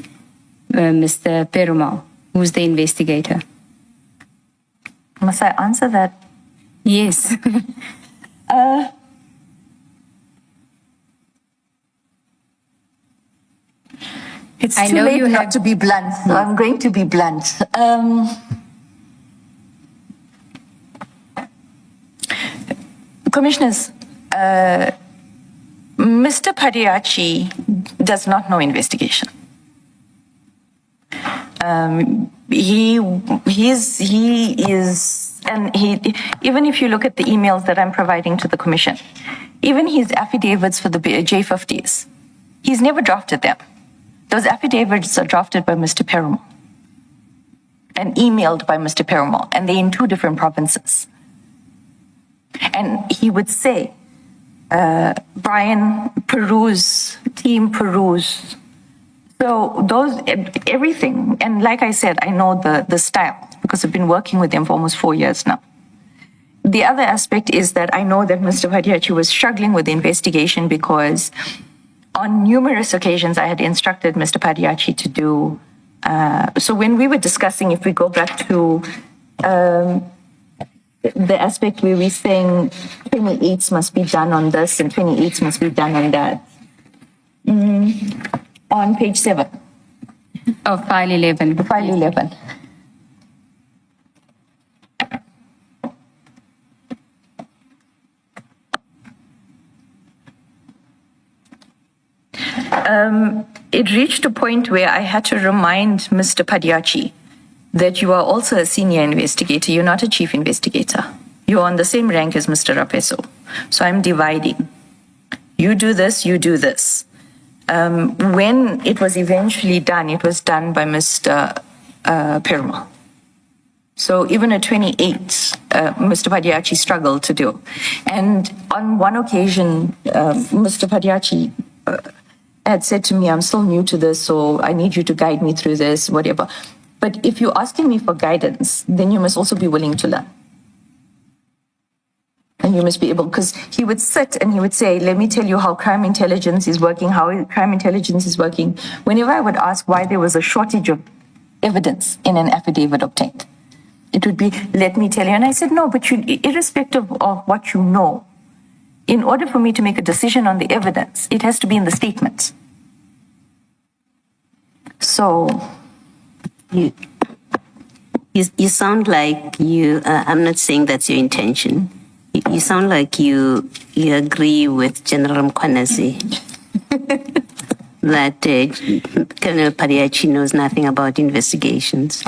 Mr. Perumal? Who's the investigator? Must I answer that? Yes. It's I too know late you not have- to be blunt, so I'm going to be blunt. Commissioners, Mr. Padiachi does not know investigation. He is, and even if you look at the emails that I'm providing to the commission, even his affidavits for the J50s, he's never drafted them. Those affidavits are drafted by Mr. Perumal and emailed by Mr. Perumal, and they're in 2 different provinces. And he would say, Brian, peruse, team peruse. So everything, and like I said, I know the style because I've been working with them for almost 4 years now. The other aspect is that I know that Mr. Padiachi was struggling with the investigation because on numerous occasions I had instructed Mr. Padiachi to do, so when we were discussing, if we go back to the aspect where we're saying 28s must be done on this and 28s must be done on that. On page 7. Of file 11. File 11. It reached a point where I had to remind Mr. Padiachi that you are also a senior investigator. You're not a chief investigator. You're on the same rank as Mr. Rapesu. So I'm dividing. You do this, you do this. When it was eventually done, it was done by Mr. Perumal. So even a 28, Mr. Padiachi struggled to do. And on one occasion, Mr. Padiachi had said to me, I'm still new to this, so I need you to guide me through this, whatever. But if you're asking me for guidance, then you must also be willing to learn. And you must be able, because he would sit and he would say, let me tell you how crime intelligence is working, Whenever I would ask why there was a shortage of evidence in an affidavit obtained, it would be, let me tell you. And I said, no, but irrespective of what you know, in order for me to make a decision on the evidence, it has to be in the statement. So, You sound like you, I'm not saying that's your intention. You sound like you agree with General Mkwanezi that Colonel Padiachi knows nothing about investigations.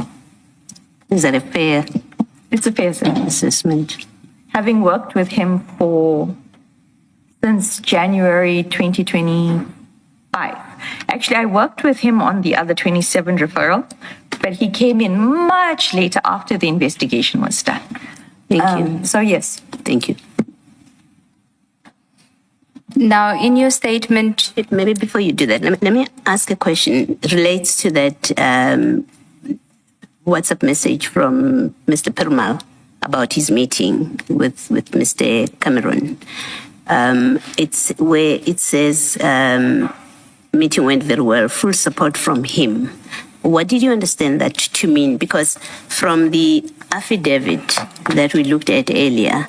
Is that a fair it's a fair assessment? Having worked with him since January 2025. Actually, I worked with him on the other 27 referral, but he came in much later after the investigation was done. Thank you. So yes. Thank you. Now, in your statement, Maybe before you do that, let me ask a question. It relates to that WhatsApp message from Mr. Perumal about his meeting with Mr. Cameron. It's where it says, meeting went very well, full support from him. What did you understand that to mean? Because from the affidavit that we looked at earlier,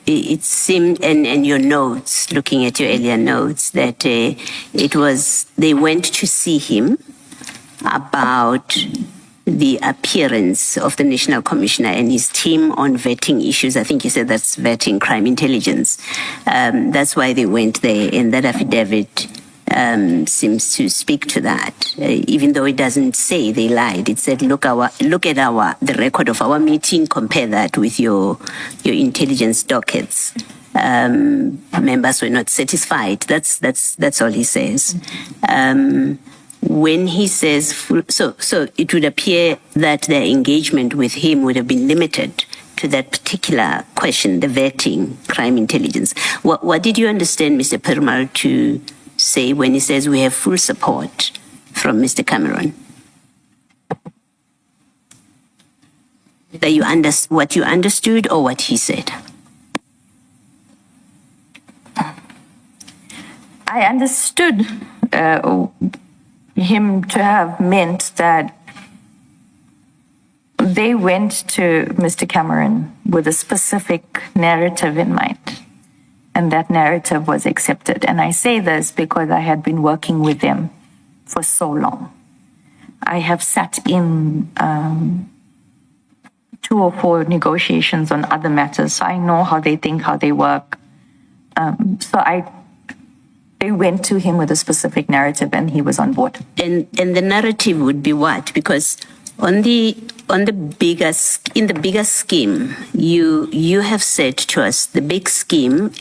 it seemed, and your notes, looking at your earlier notes, that they went to see him about the appearance of the National Commissioner and his team on vetting issues. I think you said that's vetting crime intelligence. That's why they went there, and that affidavit seems to speak to that, even though it doesn't say they lied. It said, look at the record of our meeting, compare that with your intelligence dockets. Members were not satisfied. That's all he says. When he says, so it would appear that their engagement with him would have been limited to that particular question, the vetting crime intelligence. What did you understand Mr. Perumal to say when he says we have full support from Mr. Cameron? That what you understood or what he said? I understood him to have meant that they went to Mr. Cameron with a specific narrative in mind, and that narrative was accepted. And I say this because I had been working with them for so long. I have sat in 2 or 4 negotiations on other matters, so I know how they think, how they work. They went to him with a specific narrative, and he was on board. And the narrative would be what? Because in the bigger scheme, you have said to us the big scheme.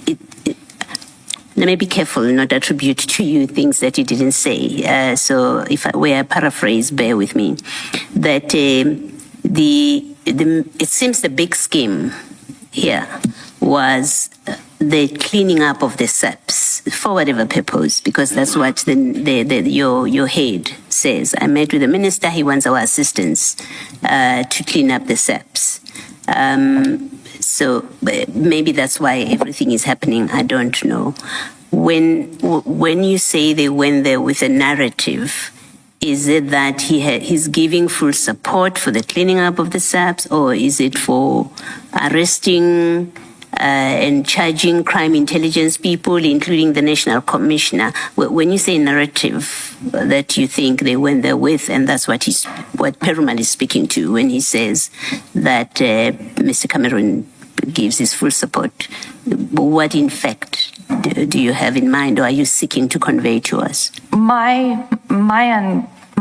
Let me be careful not attribute to you things that you didn't say. So if I were a paraphrase, bear with me. That it seems the big scheme here was the cleaning up of the SAPs for whatever purpose, because that's what your head says. I met with the minister, he wants our assistance to clean up the SAPs. So maybe that's why everything is happening, I don't know. When you say they went there with a narrative, is it that he's giving full support for the cleaning up of the SAPs, or is it for arresting and charging crime intelligence people, including the National Commissioner? When you say narrative that you think they went there with, and that's what Perumal is speaking to when he says that Mr. Cameron gives his full support, what in fact do you have in mind, or are you seeking to convey to us? My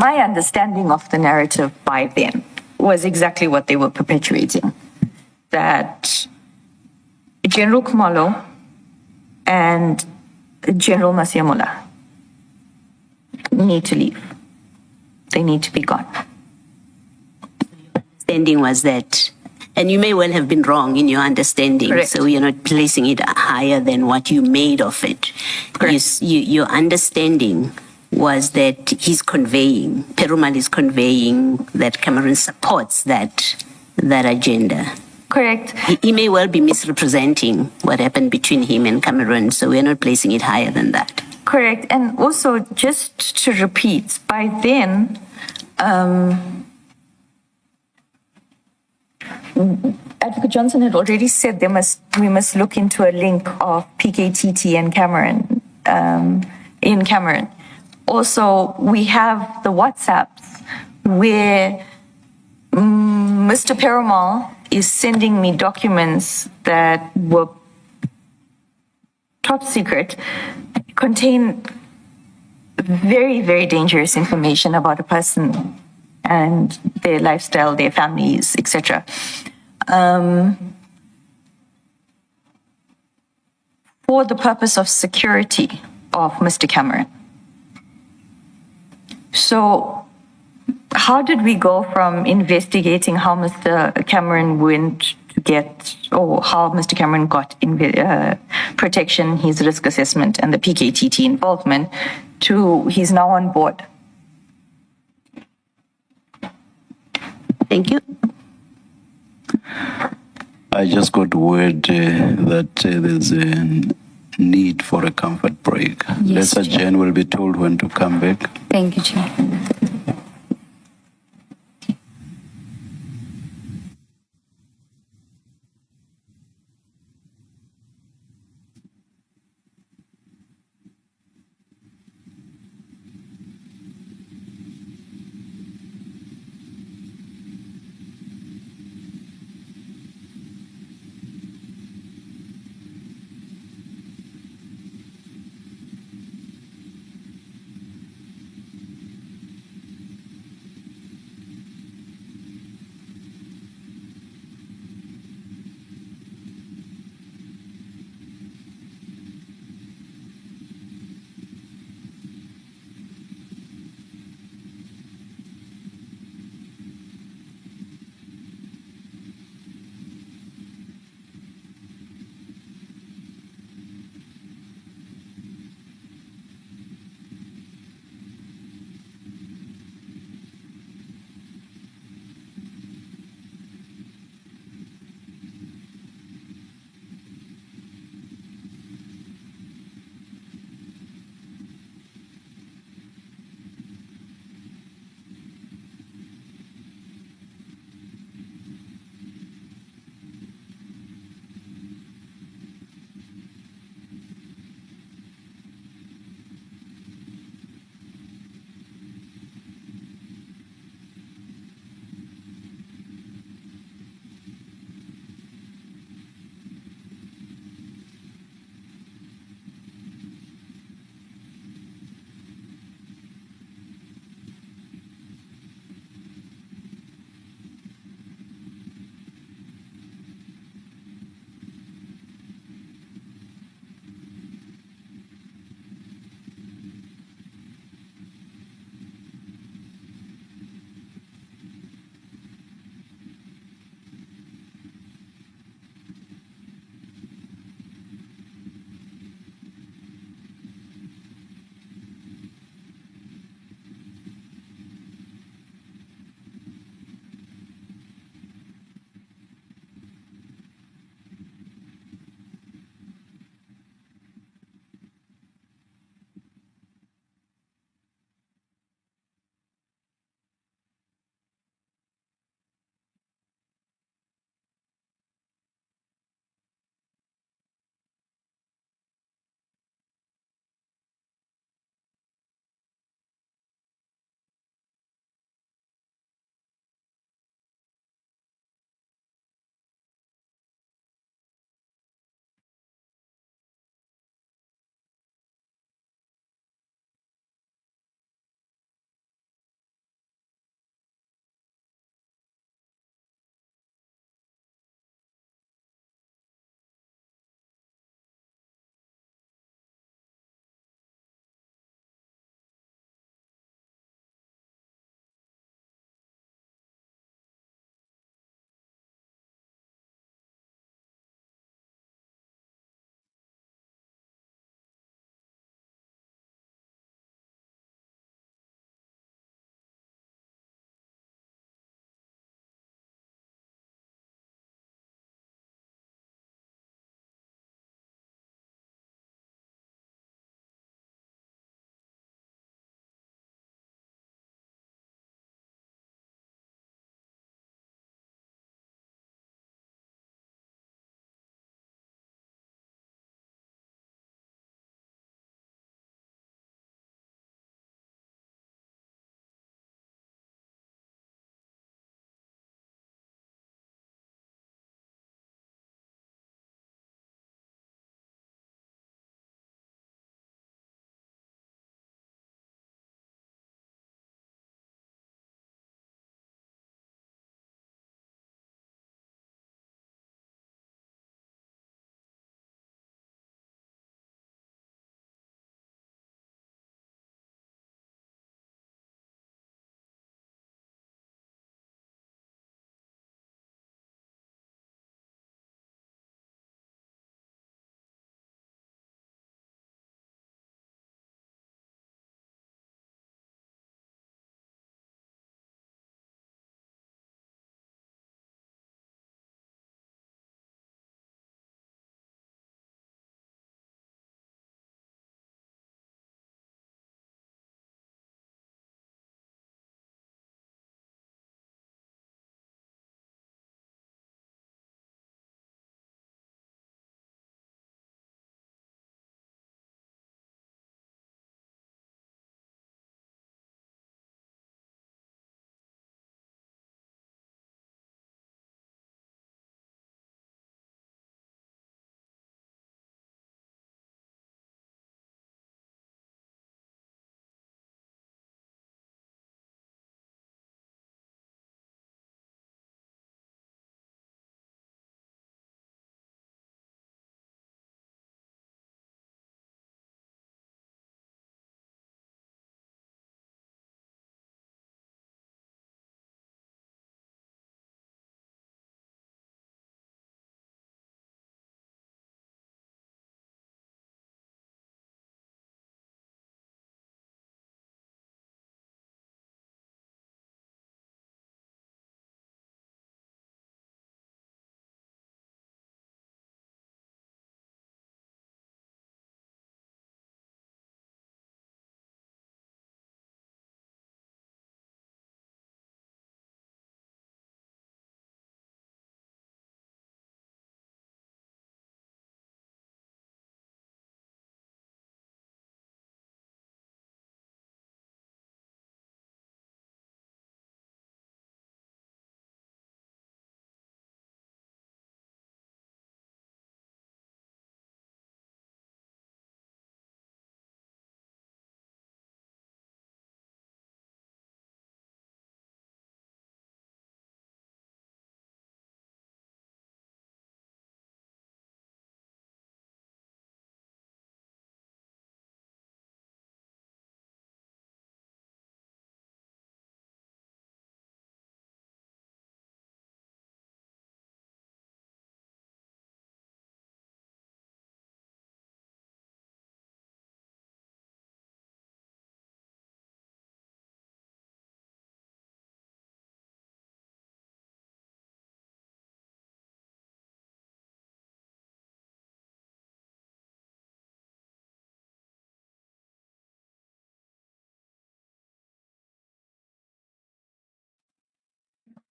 understanding of the narrative by then was exactly what they were perpetuating, that General Kumalo and General Masiamula need to leave. They need to be gone. Understanding was that, and you may well have been wrong in your understanding. Correct. So you're not placing it higher than what you made of it. Your understanding was that Perumal is conveying that Cameron supports that agenda. Correct. He may well be misrepresenting what happened between him and Cameron, so we're not placing it higher than that. Correct. And also, just to repeat, by then, Adv Johnson had already said we must look into a link of PKTT and Cameron, in Cameron. Also, we have the WhatsApps where Mr. Perumal is sending me documents that were top secret, contain very, very dangerous information about a person and their lifestyle, their families, etc. For the purpose of security of Mr. Cameron. So how did we go from investigating how Mr. Cameron went to get, or how Mr. Cameron got protection, his risk assessment, and the PKTT involvement, to he's now on board? Thank you. I just got word that there's a need for a comfort break. Yes, Let's Chair. adjourn. Will be told when to come back. Thank you, Chair.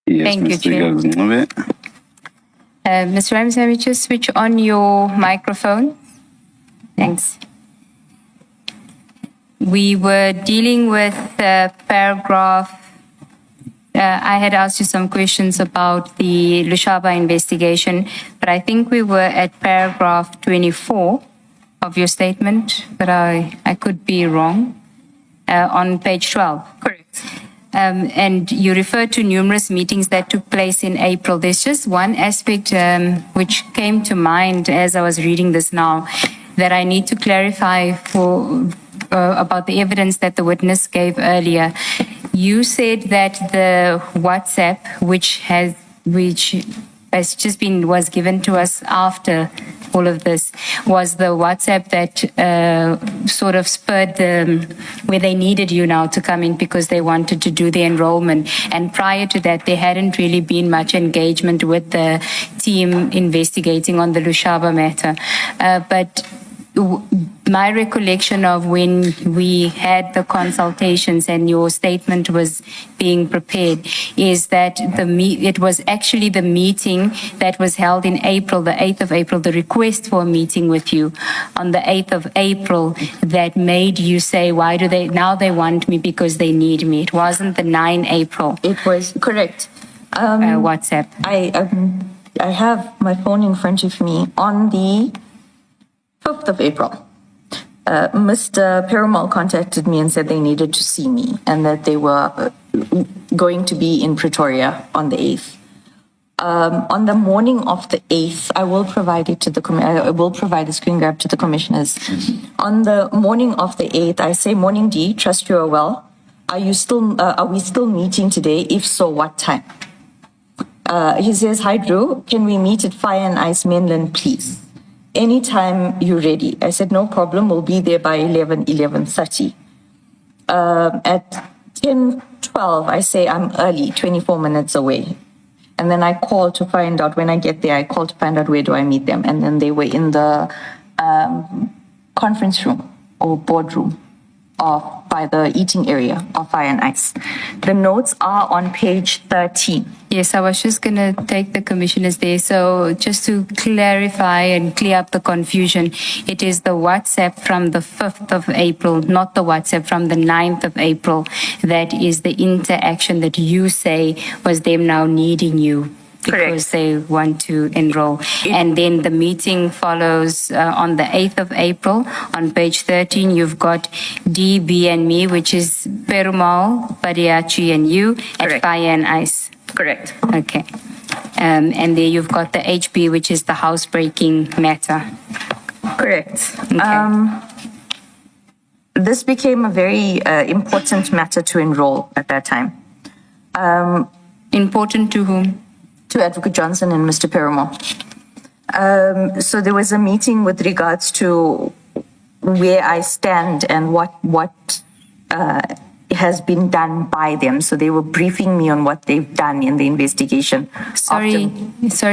Yes, Thank you, Ms. Chair. Seegers-Ncube. Ms. Ramsamy, just switch on your microphone. Thanks. We were dealing with paragraph. I had asked you some questions about the Lushaba investigation, but I think we were at paragraph 24 of your statement, but I could be wrong. On page 12. Correct. And you referred to numerous meetings that took place in April. There's just one aspect which came to mind as I was reading this now that I need to clarify for about the evidence that the witness gave earlier. You said that the WhatsApp, which has just been was given to us after all of this, was the WhatsApp that sort of spurred where they needed you now to come in because they wanted to do the enrollment. And prior to that, there hadn't really been much engagement with the team investigating on the Lushaba matter. But my recollection of when we had the consultations and your statement was being prepared is that it was actually the meeting that was held in April, the 8th of April, the request for a meeting with you on the 8th of April that made you say, why do now they want me because they need me. It wasn't the 9 April. It was correct. WhatsApp. I have my phone in front of me on the 5th of April. Mr. Perumal contacted me and said they needed to see me and that they were going to be in Pretoria on the 8th. On the morning of the 8th, I will provide it to I will provide a screen grab to the commissioners. On the morning of the 8th, I say, "Morning D, trust you are well. Are we still meeting today? If so, what time?" He says, "Hi Drew, can we meet at Fire and Ice Mainland, please? Anytime you're ready." I said, "No problem, we'll be there by 11:30. At 10:12, I say, "I'm early, 24 minutes away." And then I call to find out, when I get there, I call to find out where do I meet them. And then they were in the conference room or boardroom by the eating area of Fire and Ice. The notes are on page 13. Yes, I was just going to take the commissioners there. So just to clarify and clear up the confusion, it is the WhatsApp from the 5th of April, not the WhatsApp from the 9th of April, that is the interaction that you say was them now needing you. Because they want to enroll. And then the meeting follows on the 8th of April. On page 13, you've got D, B, and me, which is Perumal, Padiachi, and you at Fire and Ice. Correct. Okay. And there you've got the HB, which is the housebreaking matter. Correct. Okay. This became a very important matter to enroll at that time. Important to whom? To Adv Johnson and Mr. Perumal. So there was a meeting with regards to where I stand and what has been done by them. So they were briefing me on what they've done in the investigation. Sorry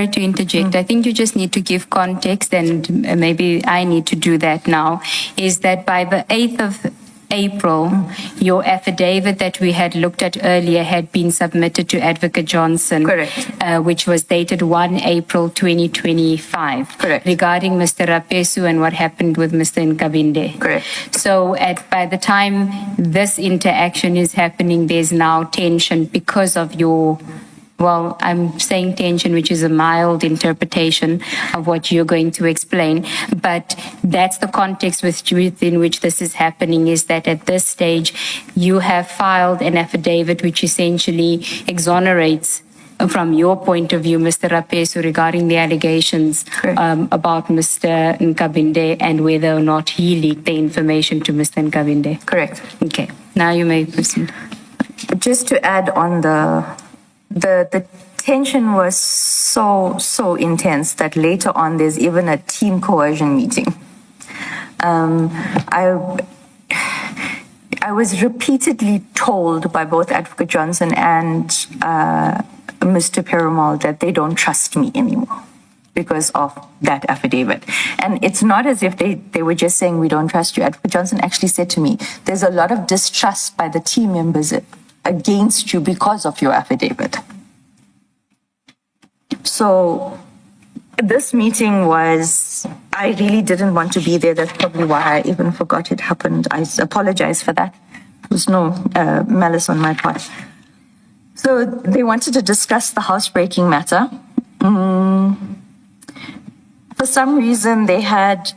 to interject. I think you just need to give context, and maybe I need to do that now, is that by the 8th of April, your affidavit that we had looked at earlier had been submitted to Adv Johnson. Correct. Which was dated 1 April 2025. Correct. Regarding Mr. Rapesu and what happened with Mr. Nkabinde. Correct. So by the time this interaction is happening, there's now tension because of your... Well, I'm saying tension, which is a mild interpretation of what you're going to explain. But that's the context within which this is happening, is that at this stage, you have filed an affidavit which essentially exonerates, from your point of view, Mr. Rapesu regarding the allegations about Mr. Nkabinde and whether or not he leaked the information to Mr. Nkabinde. Correct. Okay. Now you may proceed. Just to add on the tension was so intense that later on there's even a team coercion meeting. I was repeatedly told by both Adv Johnson and Mr. Perumal that they don't trust me anymore because of that affidavit. And it's not as if they were just saying, "We don't trust you." Adv Johnson actually said to me, "There's a lot of distrust by the team members against you because of your affidavit." So this meeting was, I really didn't want to be there. That's probably why I even forgot it happened. I apologize for that. There was no malice on my part. So they wanted to discuss the housebreaking matter. For some reason, they had,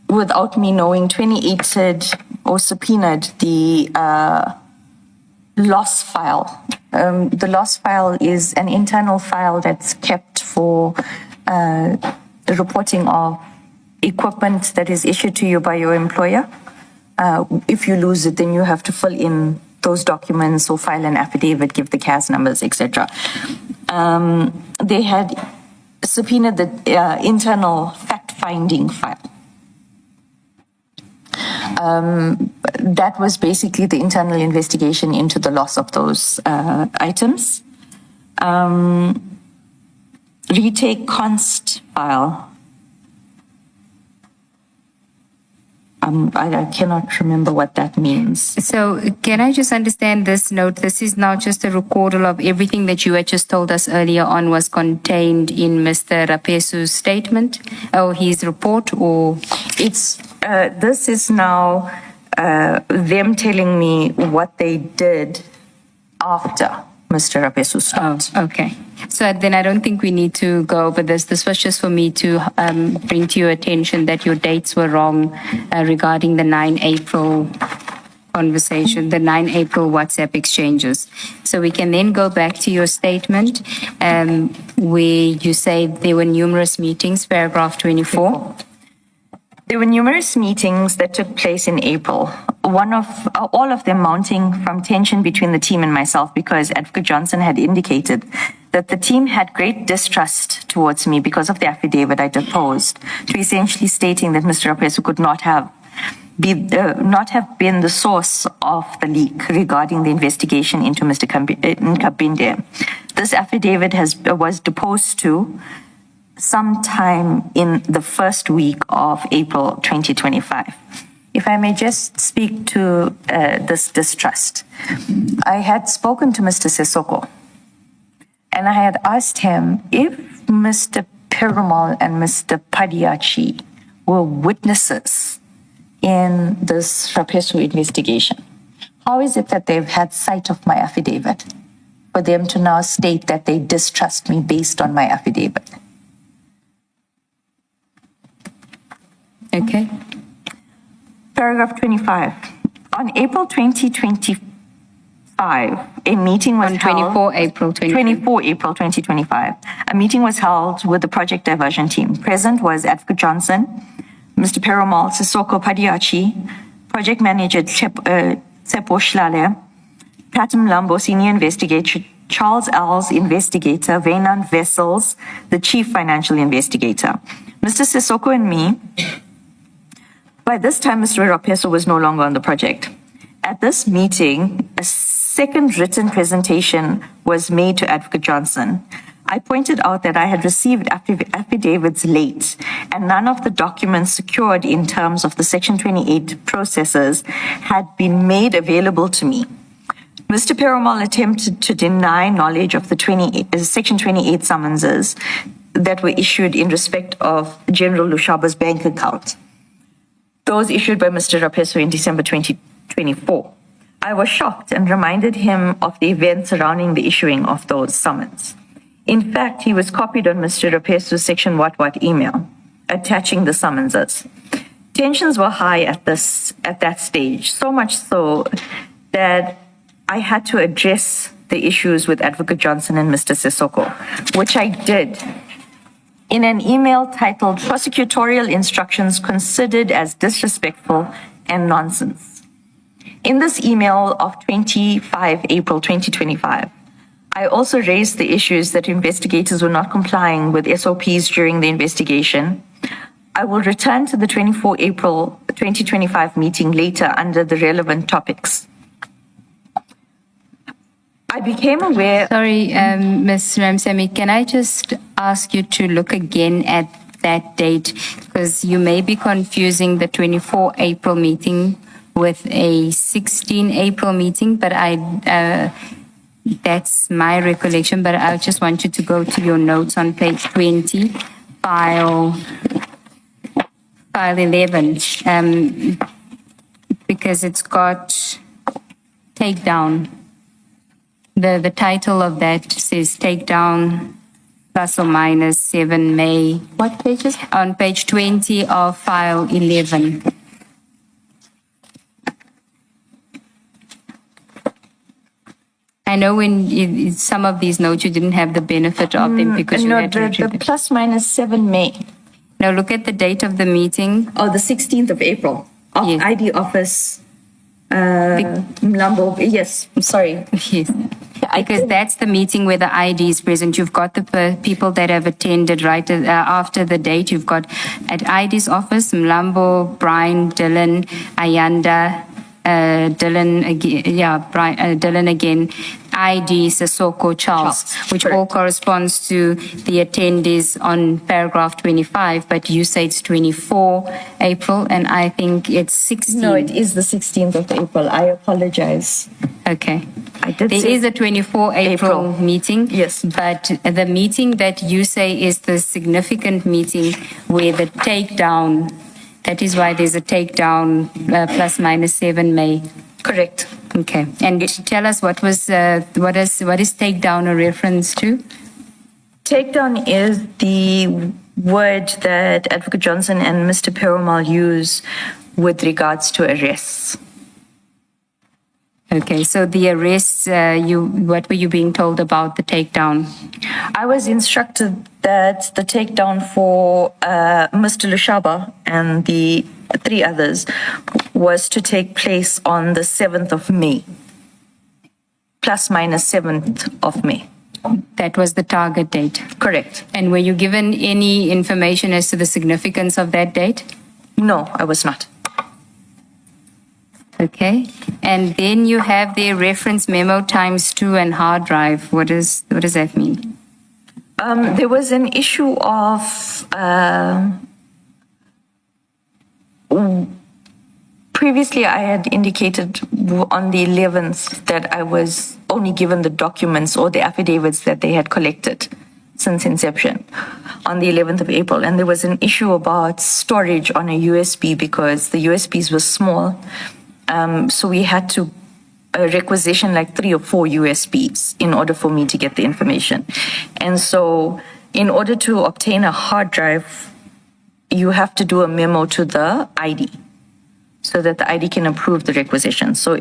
without me knowing, 28'd or subpoenaed the loss file. The loss file is an internal file that's kept for the reporting of equipment that is issued to you by your employer. If you lose it, then you have to fill in those documents or file an affidavit, give the CAS numbers, etc. They had subpoenaed the internal fact-finding file. That was basically the internal investigation into the loss of those items. Retake const file. I cannot remember what that means. So can I just understand this note? This is now just a recordal of everything that you had just told us earlier on was contained in Mr. Rapesu's statement or his report, or? It's, this is now them telling me what they did after Mr. Rapesu stopped. Oh, okay. So then I don't think we need to go over this. This was just for me to bring to your attention that your dates were wrong regarding the 9 April conversation, the 9 April WhatsApp exchanges. So we can then go back to your statement where you say there were numerous meetings, paragraph 24. There were numerous meetings that took place in April. All of them mounting from tension between the team and myself, because Adv Johnson had indicated that the team had great distrust towards me because of the affidavit I deposed, to essentially stating that Mr. Rapesu could not have been the source of the leak regarding the investigation into Mr. Nkabinde. This affidavit was deposed to sometime in the first week of April 2025. If I may just speak to this distrust. I had spoken to Mr. Sissoko, and I had asked him if Mr. Perumal and Mr. Padiachi were witnesses in this Rapesu investigation. How is it that they've had sight of my affidavit for them to now state that they distrust me based on my affidavit? Okay. Paragraph 25. On April 2025, a meeting was held. 24 April 2025. A meeting was held with the project diversion team. Present was Adv Johnson, Mr. Perumal, Sissoko Padiachi, project manager Tsepo Shlale, Patam Lambo, senior investigator, Charles Els, investigator, Venan Vessels, the chief financial investigator. Mr. Sissoko and me. By this time, Mr. Rapesu was no longer on the project. At this meeting, a second written presentation was made to Adv Johnson. I pointed out that I had received affidavits late, and none of the documents secured in terms of the Section 28 processes had been made available to me. Mr. Perumal attempted to deny knowledge of the Section 28 summonses that were issued in respect of General Lushaba's bank account. Those issued by Mr. Rapesu in December 2024. I was shocked and reminded him of the events surrounding the issuing of those summons. In fact, he was copied on Mr. Rapesu's Section What email, attaching the summonses. Tensions were high at that stage, so much so that I had to address the issues with Adv Johnson and Mr. Sissoko, which I did in an email titled Prosecutorial Instructions Considered as Disrespectful and Nonsense. In this email of 25 April 2025, I also raised the issues that investigators were not complying with SOPs during the investigation. I will return to the 24 April 2025 meeting later under the relevant topics. I became aware. Sorry, Ms. Ramsamy, can I just ask you to look again at that date? Because you may be confusing the 24 April meeting with a 16 April meeting, but That's my recollection, but I just want you to go to your notes on page 20, file 11, because it's got takedown. The title of that says takedown plus or minus 7 May. What pages? On page 20 of file 11. I know in some of these notes you didn't have the benefit of them because you No, had to retrieve the them. plus minus 7 May. Now look at the date of the meeting. Oh, the 16th of April. Of Yes. ID office. Mlambo. Yes, I'm sorry. Yes. Because that's the meeting where the ID is present. You've got the people that have attended right after the date. You've got at ID's office, Mlambo, Brian, Dylan, Ayanda, Dylan again, Dylan again, ID, Sissoko, Charles, which all corresponds to the attendees on paragraph 25, but you say it's 24 April, and I think it's 16. No, it is the 16th of April. I apologize. Okay. I did There say is a 24 April meeting. Yes. But the meeting that you say is the significant meeting where the takedown, that is why there's a takedown plus minus 7 May. Correct. Okay. And tell us what is takedown a reference to? Takedown is the word that Advocate Johnson and Mr. Perumal use with regards to arrests. Okay. So the arrests, what were you being told about the takedown? I was instructed that the takedown for Mr. Lushaba and the 3 others was to take place on the 7th of May, plus minus 7th of May. That was the target date. Correct. And were you given any information as to the significance of that date? No, I was not. Okay. And then you have the reference memo ×2 and hard drive. What does that mean? There was an issue of previously I had indicated on the 11th that I was only given the documents or the affidavits that they had collected since inception on the 11th of April. And there was an issue about storage on a USB because the USBs were small. So we had to requisition like 3 or 4 USBs in order for me to get the information. And so in order to obtain a hard drive, you have to do a memo to the ID so that the ID can approve the requisition. So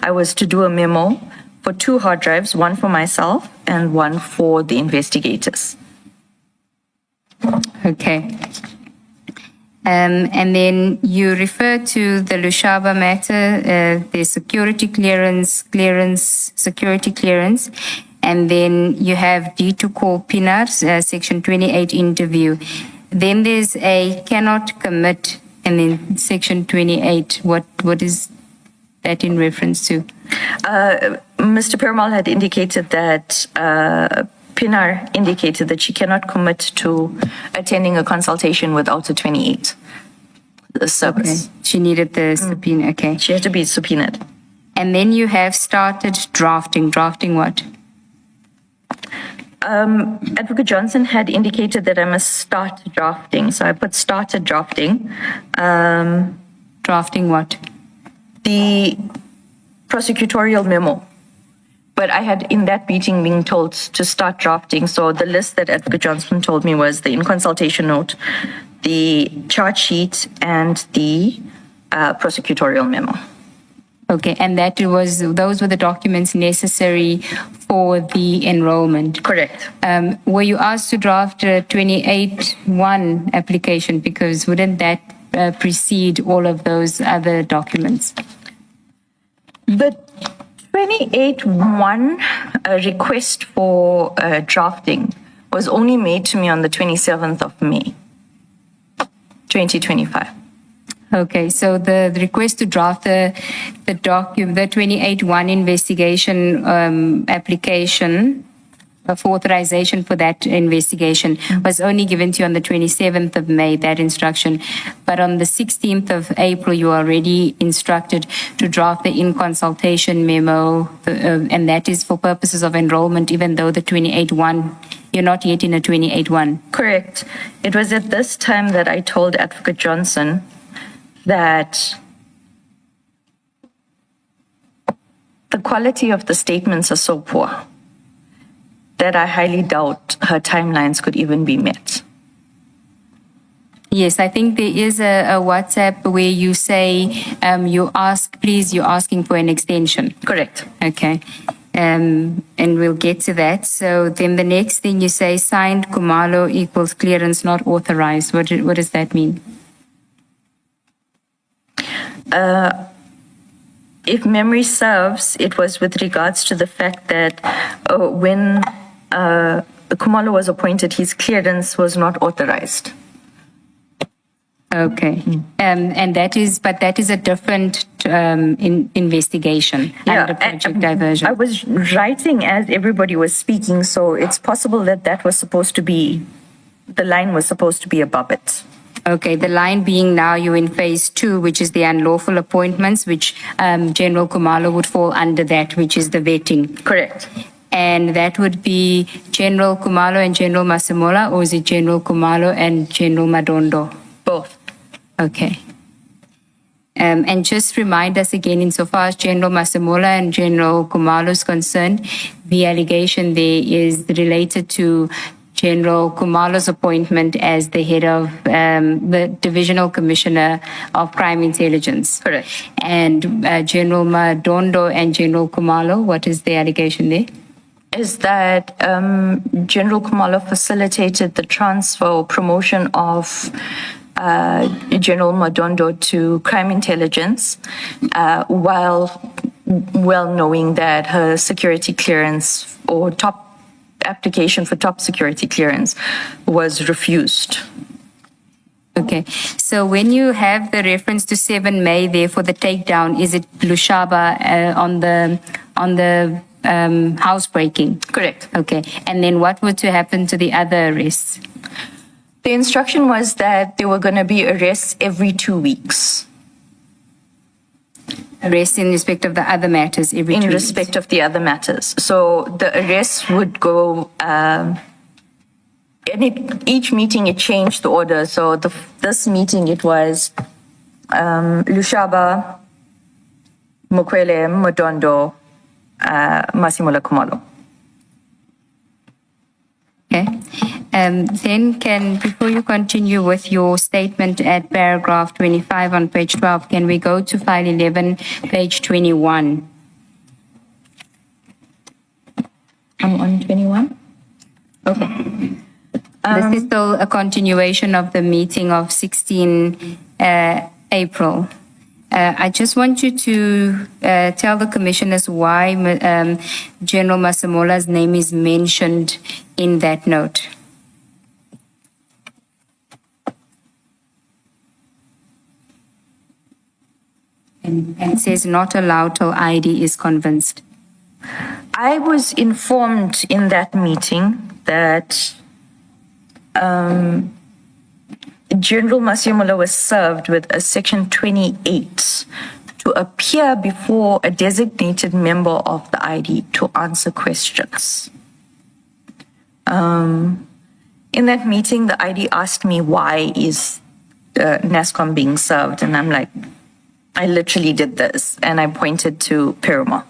I was to do a memo for 2 hard drives, one for myself and one for the investigators. Okay. And then you refer to the Lushaba matter, the security clearance, security clearance, and then you have D to call Pinar, section 28 interview. Then there's a cannot commit, and then section 28. What is that in reference to? Mr. Perumal had indicated that Pinar indicated that she cannot commit to attending a consultation without a 28 service. Okay. She needed the subpoena. Okay. She had to be subpoenaed. And then you have started drafting. Drafting what? Advocate Johnson had indicated that I must start drafting. So I put started drafting. Drafting what? The prosecutorial memo. But I had in that meeting been told to start drafting. So the list that Advocate Johnson told me was the in consultation note, the charge sheet, and the prosecutorial memo. Okay, and those were the documents necessary for the enrollment. Correct. Were you asked to draft a 28-1 application, because wouldn't that precede all of those other documents? The 28-1 request for drafting was only made to me on the 27th of May, 2025. Okay, so the request to draft the 28-1 investigation application for authorization for that investigation was only given to you on the 27th of May, that instruction. But on the 16th of April, you are already instructed to draft the in-consultation memo, and that is for purposes of enrollment, even though the 28-1, you're not yet in a 28-1. Correct. It was at this time that I told Advocate Johnson that the quality of the statements are so poor that I highly doubt her timelines could even be met. Yes, I think there is a WhatsApp where you say you're asking for an extension. Correct. Okay. And we'll get to that. So then the next thing you say, signed Kumalo equals clearance not authorized. What does that mean? If memory serves, it was with regards to the fact that when Kumalo was appointed, his clearance was not authorized. Okay. And that is a different investigation and a project diversion. I was writing as everybody was speaking, so it's possible that was supposed to be, the line was supposed to be above it. Okay, the line being now you're in phase 2, which is the unlawful appointments, which General Kumalo would fall under that, which is the vetting. Correct. And that would be General Kumalo and General Masemola, or is it General Kumalo and General Madondo? Both. Okay. And just remind us again, insofar as General Masemola and General Kumalo is concerned, the allegation there is related to General Kumalo's appointment as the head of the Divisional Commissioner of Crime Intelligence. Correct. And General Madondo and General Kumalo, what is the allegation there? Is that General Kumalo facilitated the transfer or promotion of General Madondo to Crime Intelligence while well knowing that her security clearance or application for top security clearance was refused. Okay, so when you have the reference to 7 May there for the takedown, is it Lushaba on the housebreaking? Correct. Okay, and then what were to happen to the other arrests? The instruction was that there were going to be arrests every 2 weeks. Arrests in respect of the other matters every 2 weeks? In respect of the other matters. So the arrests would go, and each meeting it changed the order. So this meeting it was Lushaba, Mokwele, Madondo, Masemola Kumalo. Okay. Then before you continue with your statement at paragraph 25 on page 12, can we go to file 11, page 21? I'm on 21. Okay. This is still a continuation of the meeting of 16 April. I just want you to tell the commissioners why General Masemola's name is mentioned in that note. And it says not allowed till ID is convinced. I was informed in that meeting that General Masemola was served with a Section 28 to appear before a designated member of the ID to answer questions. In that meeting, the ID asked me why is NASCOM being served, and I'm like, I literally did this, and I pointed to Perumal.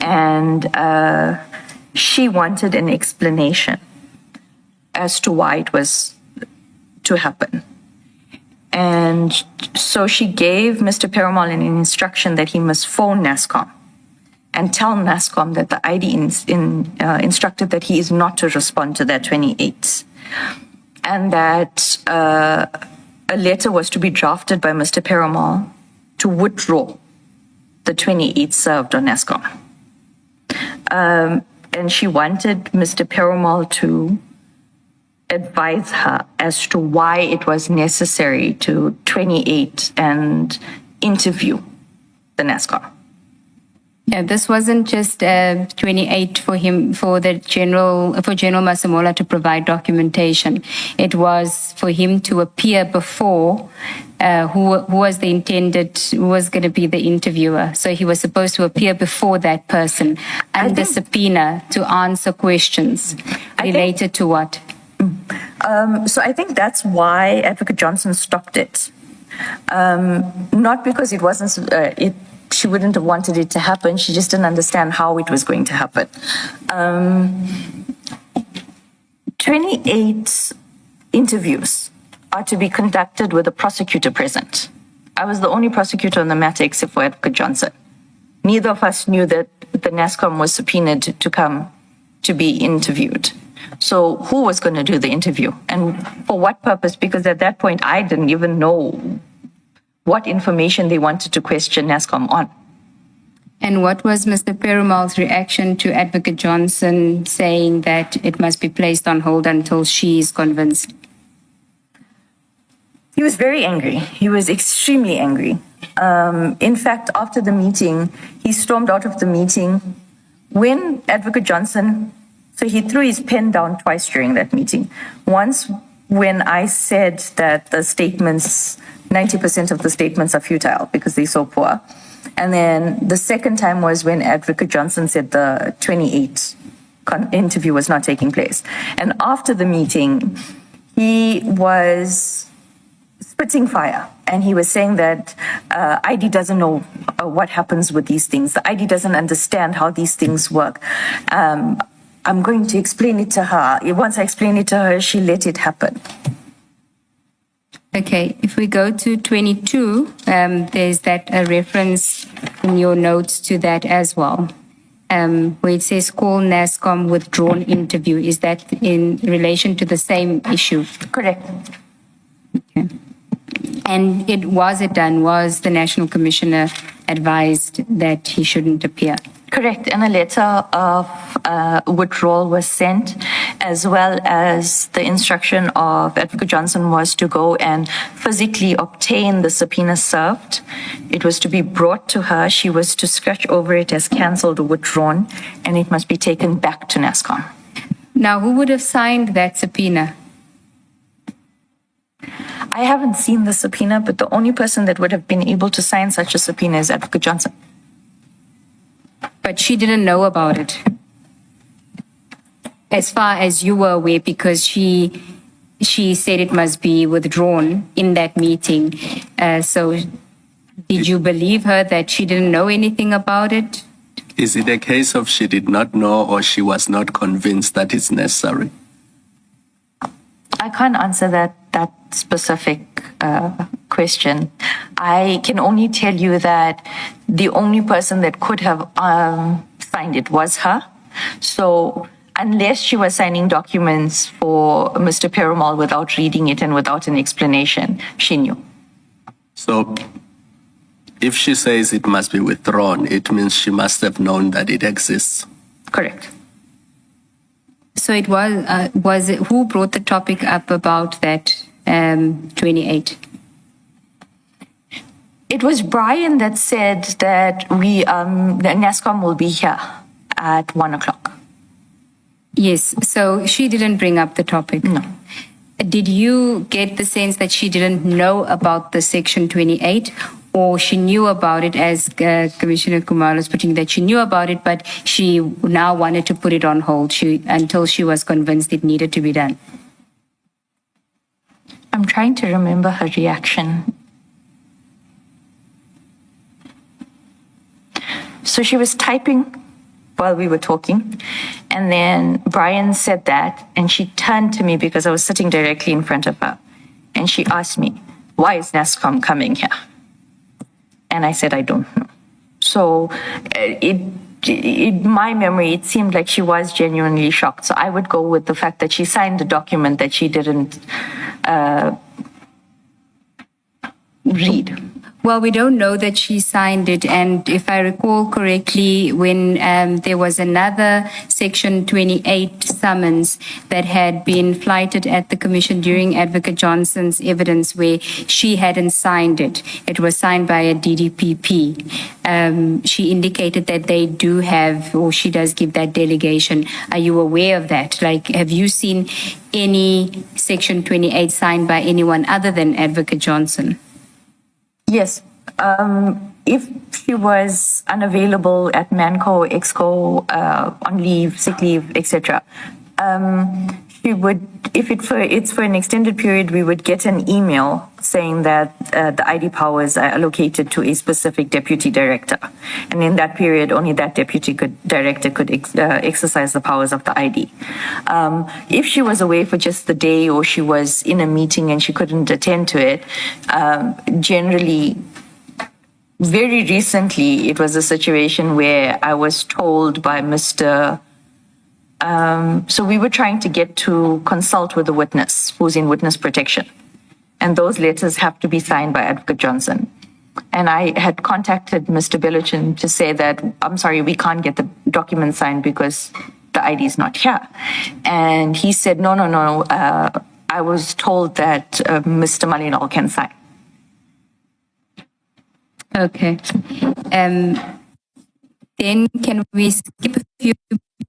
And she wanted an explanation as to why it was to happen. And so she gave Mr. Perumal an instruction that he must phone NASCOM and tell NASCOM that the ID instructed that he is not to respond to that 28. And that a letter was to be drafted by Mr. Perumal to withdraw the 28 served on NASCOM. And she wanted Mr. Perumal to advise her as to why it was necessary to 28 and interview the NASCOM. Yeah, this wasn't just 28 for him, for General Masemola to provide documentation. It was for him to appear before who was going to be the interviewer. So he was supposed to appear before that person under subpoena to answer questions related to what? So I think that's why Advocate Johnson stopped it. Not because it wasn't, she wouldn't have wanted it to happen. She just didn't understand how it was going to happen. 28 interviews are to be conducted with a prosecutor present. I was the only prosecutor on the matter except for Advocate Johnson. Neither of us knew that the NASCOM was subpoenaed to come to be interviewed. So who was going to do the interview and for what purpose? Because at that point, I didn't even know what information they wanted to question NASCOM on. And what was Mr. Perumal's reaction to Advocate Johnson saying that it must be placed on hold until she is convinced? He was very angry. He was extremely angry. In fact, after the meeting, he stormed out of the meeting. When Advocate Johnson, so he threw his pen down twice during that meeting. Once when I said that the statements, 90% of the statements are futile because they're so poor. And then the second time was when Advocate Johnson said the 28 interview was not taking place. And after the meeting, he was spitting fire. And he was saying that ID doesn't know what happens with these things. The ID doesn't understand how these things work. I'm going to explain it to her. Once I explain it to her, she let it happen. Okay, if we go to 22, there's that reference in your notes to that as well, where it says call NASCOM withdrawn interview. Is that in relation to the same issue? Correct. Okay. And was the National Commissioner advised that he shouldn't appear? Correct. And a letter of withdrawal was sent, as well as the instruction of Advocate Johnson was to go and physically obtain the subpoena served. It was to be brought to her. She was to scratch over it as cancelled or withdrawn, and it must be taken back to NASCOM. Now, who would have signed that subpoena? I haven't seen the subpoena, but the only person that would have been able to sign such a subpoena is Advocate Johnson. But she didn't know about it, as far as you were aware, because she said it must be withdrawn in that meeting. So did you believe her that she didn't know anything about it? Is it a case of she did not know or she was not convinced that it's necessary? I can't answer that specific question. I can only tell you that the only person that could have signed it was her. So unless she was signing documents for Mr. Perumal without reading it and without an explanation, she knew. So if she says it must be withdrawn, it means she must have known that it exists. Correct. So it was it who brought the topic up about that 28? It was Brian that said that that NASCOM will be here at 1:00. Yes, so she didn't bring up the topic. No. Did you get the sense that she didn't know about the Section 28, or she knew about it, as Commissioner Kumar was putting, that she knew about it, but she now wanted to put it on hold until she was convinced it needed to be done? I'm trying to remember her reaction. So she was typing while we were talking, and then Brian said that, and she turned to me because I was sitting directly in front of her, and she asked me, "Why is NASCOM coming here?" And I said, "I don't know." So in my memory, it seemed like she was genuinely shocked. So I would go with the fact that she signed a document that she didn't read. Well, we don't know that she signed it. And if I recall correctly, when there was another Section 28 summons that had been flighted at the Commission during Advocate Johnson's evidence where she hadn't signed it. It was signed by a DDPP. She indicated that they do have, or she does give that delegation. Are you aware of that? Like, have you seen any Section 28 signed by anyone other than Advocate Johnson? Yes. If she was unavailable at Manco, Exco, on leave, sick leave, etc., she would, if it's for an extended period, we would get an email saying that the ID powers are allocated to a specific deputy director. And in that period, only that deputy director could exercise the powers of the ID. If she was away for just the day or she was in a meeting and she couldn't attend to it, generally, very recently, it was a situation where I was told by Mr. So we were trying to get to consult with the witness who's in witness protection. And those letters have to be signed by Advocate Johnson. And I had contacted Mr. Billichin to say that, I'm sorry, we can't get the document signed because the ID is not here. And he said, no. I was told that Mr. Malinol can sign. Okay. Then can we skip a few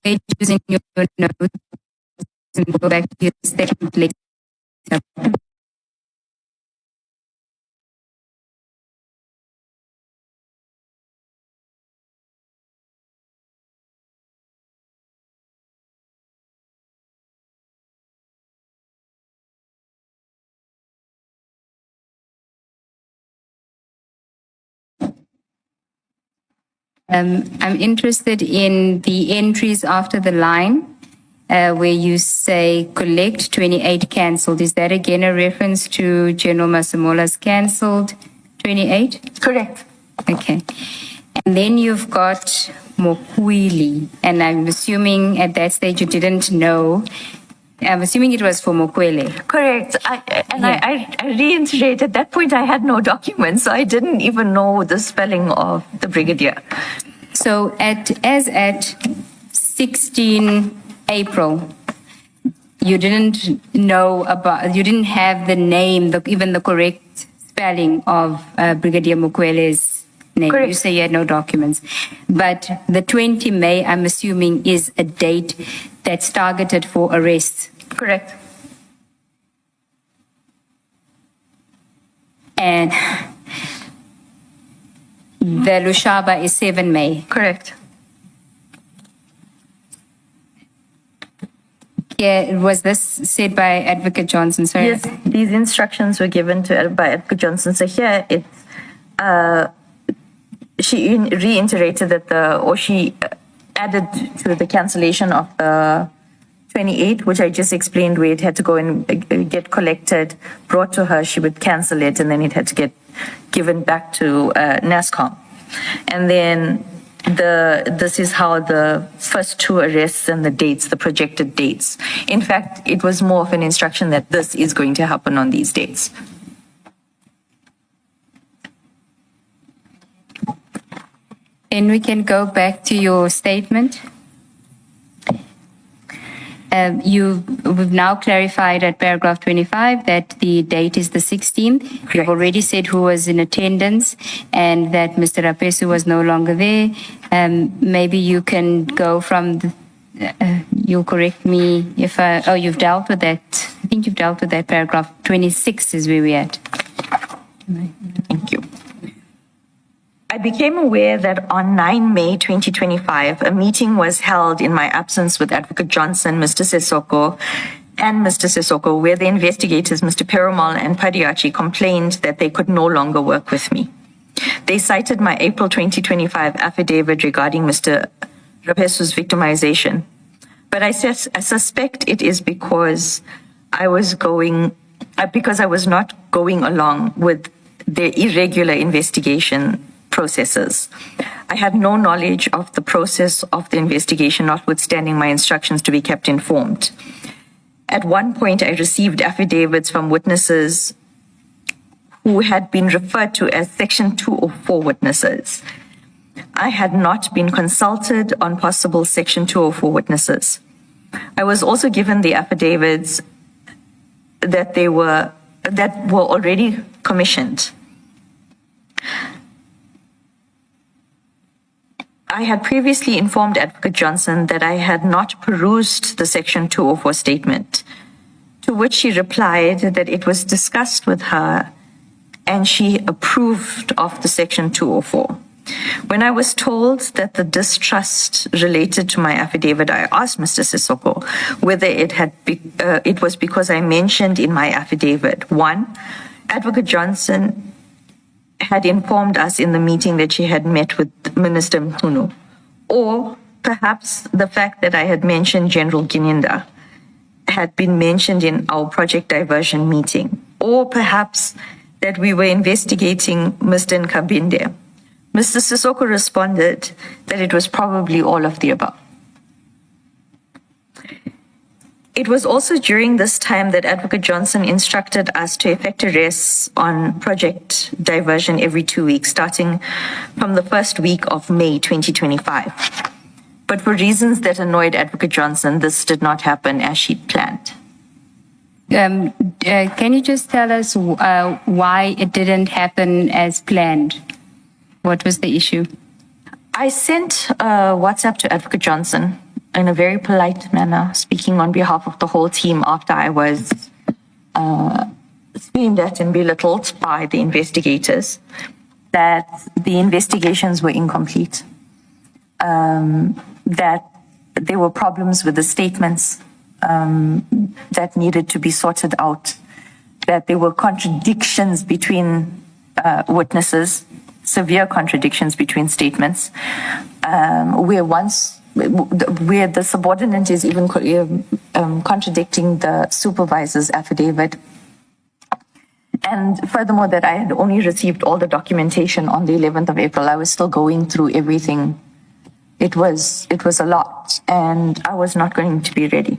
pages in your notes and go back to your statement later? I'm interested in the entries after the line where you say collect 28 cancelled. Is that again a reference to General Masamola's cancelled 28? Correct. Okay. And then you've got Mokwili, and I'm assuming at that stage you didn't know. I'm assuming it was for Mokwele. Correct. I reiterate, at that point I had no documents, so I didn't even know the spelling of the brigadier. So as at 16 April, you didn't know about, you didn't have the name, even the correct spelling of Brigadier Mokwele's name. Correct. You say you had no documents. But the 20 May, I'm assuming, is a date that's targeted for arrests. Correct. And the Lushaba is 7 May. Correct. Yeah, was this said by Advocate Johnson? Sorry. Yes, these instructions were given by Advocate Johnson. So here she reiterated that she added to the cancellation of the 28, which I just explained, where it had to go and get collected, brought to her, she would cancel it, and then it had to get given back to NASCOM. And then this is how the first two arrests and the dates, the projected dates. In fact, it was more of an instruction that this is going to happen on these dates. And we can go back to your statement. We've now clarified at paragraph 25 that the date is the 16th. You've already said who was in attendance and that Mr. Rapesu was no longer there. Maybe you can go from you'll correct me if you've dealt with that. I think you've dealt with that. Paragraph 26 is where we're at. Thank you. I became aware that on 9 May 2025, a meeting was held in my absence with Advocate Johnson, Mr. Sissoko, where the investigators, Mr. Perumal and Padiachi, complained that they could no longer work with me. They cited my April 2025 affidavit regarding Mr. Rapesu's victimization, but I suspect it is because I was not going along with their irregular investigation processes. I had no knowledge of the process of the investigation, notwithstanding my instructions to be kept informed. At one point, I received affidavits from witnesses who had been referred to as Section 204 witnesses. I had not been consulted on possible Section 204 witnesses. I was also given the affidavits that were already commissioned. I had previously informed Advocate Johnson that I had not perused the Section 204 statement, to which she replied that it was discussed with her and she approved of the Section 204. When I was told that the distrust related to my affidavit, I asked Mr. Sissoko whether it was because I mentioned in my affidavit, one, Advocate Johnson had informed us in the meeting that she had met with Minister Mkhunu, or perhaps the fact that I had mentioned General Gininda had been mentioned in our project diversion meeting, or perhaps that we were investigating Mr. Nkabinde. Mr. Sissoko responded that it was probably all of the above. It was also during this time that Advocate Johnson instructed us to effect arrests on project diversion every 2 weeks, starting from the first week of May 2025. But for reasons that annoyed Advocate Johnson, this did not happen as she'd planned. Can you just tell us why it didn't happen as planned? What was the issue? I sent a WhatsApp to Advocate Johnson in a very polite manner, speaking on behalf of the whole team after I was screamed at and belittled by the investigators, that the investigations were incomplete, that there were problems with the statements that needed to be sorted out, that there were contradictions between witnesses, severe contradictions between statements, where the subordinate is even contradicting the supervisor's affidavit. And furthermore, that I had only received all the documentation on the 11th of April. I was still going through everything. It was a lot, and I was not going to be ready.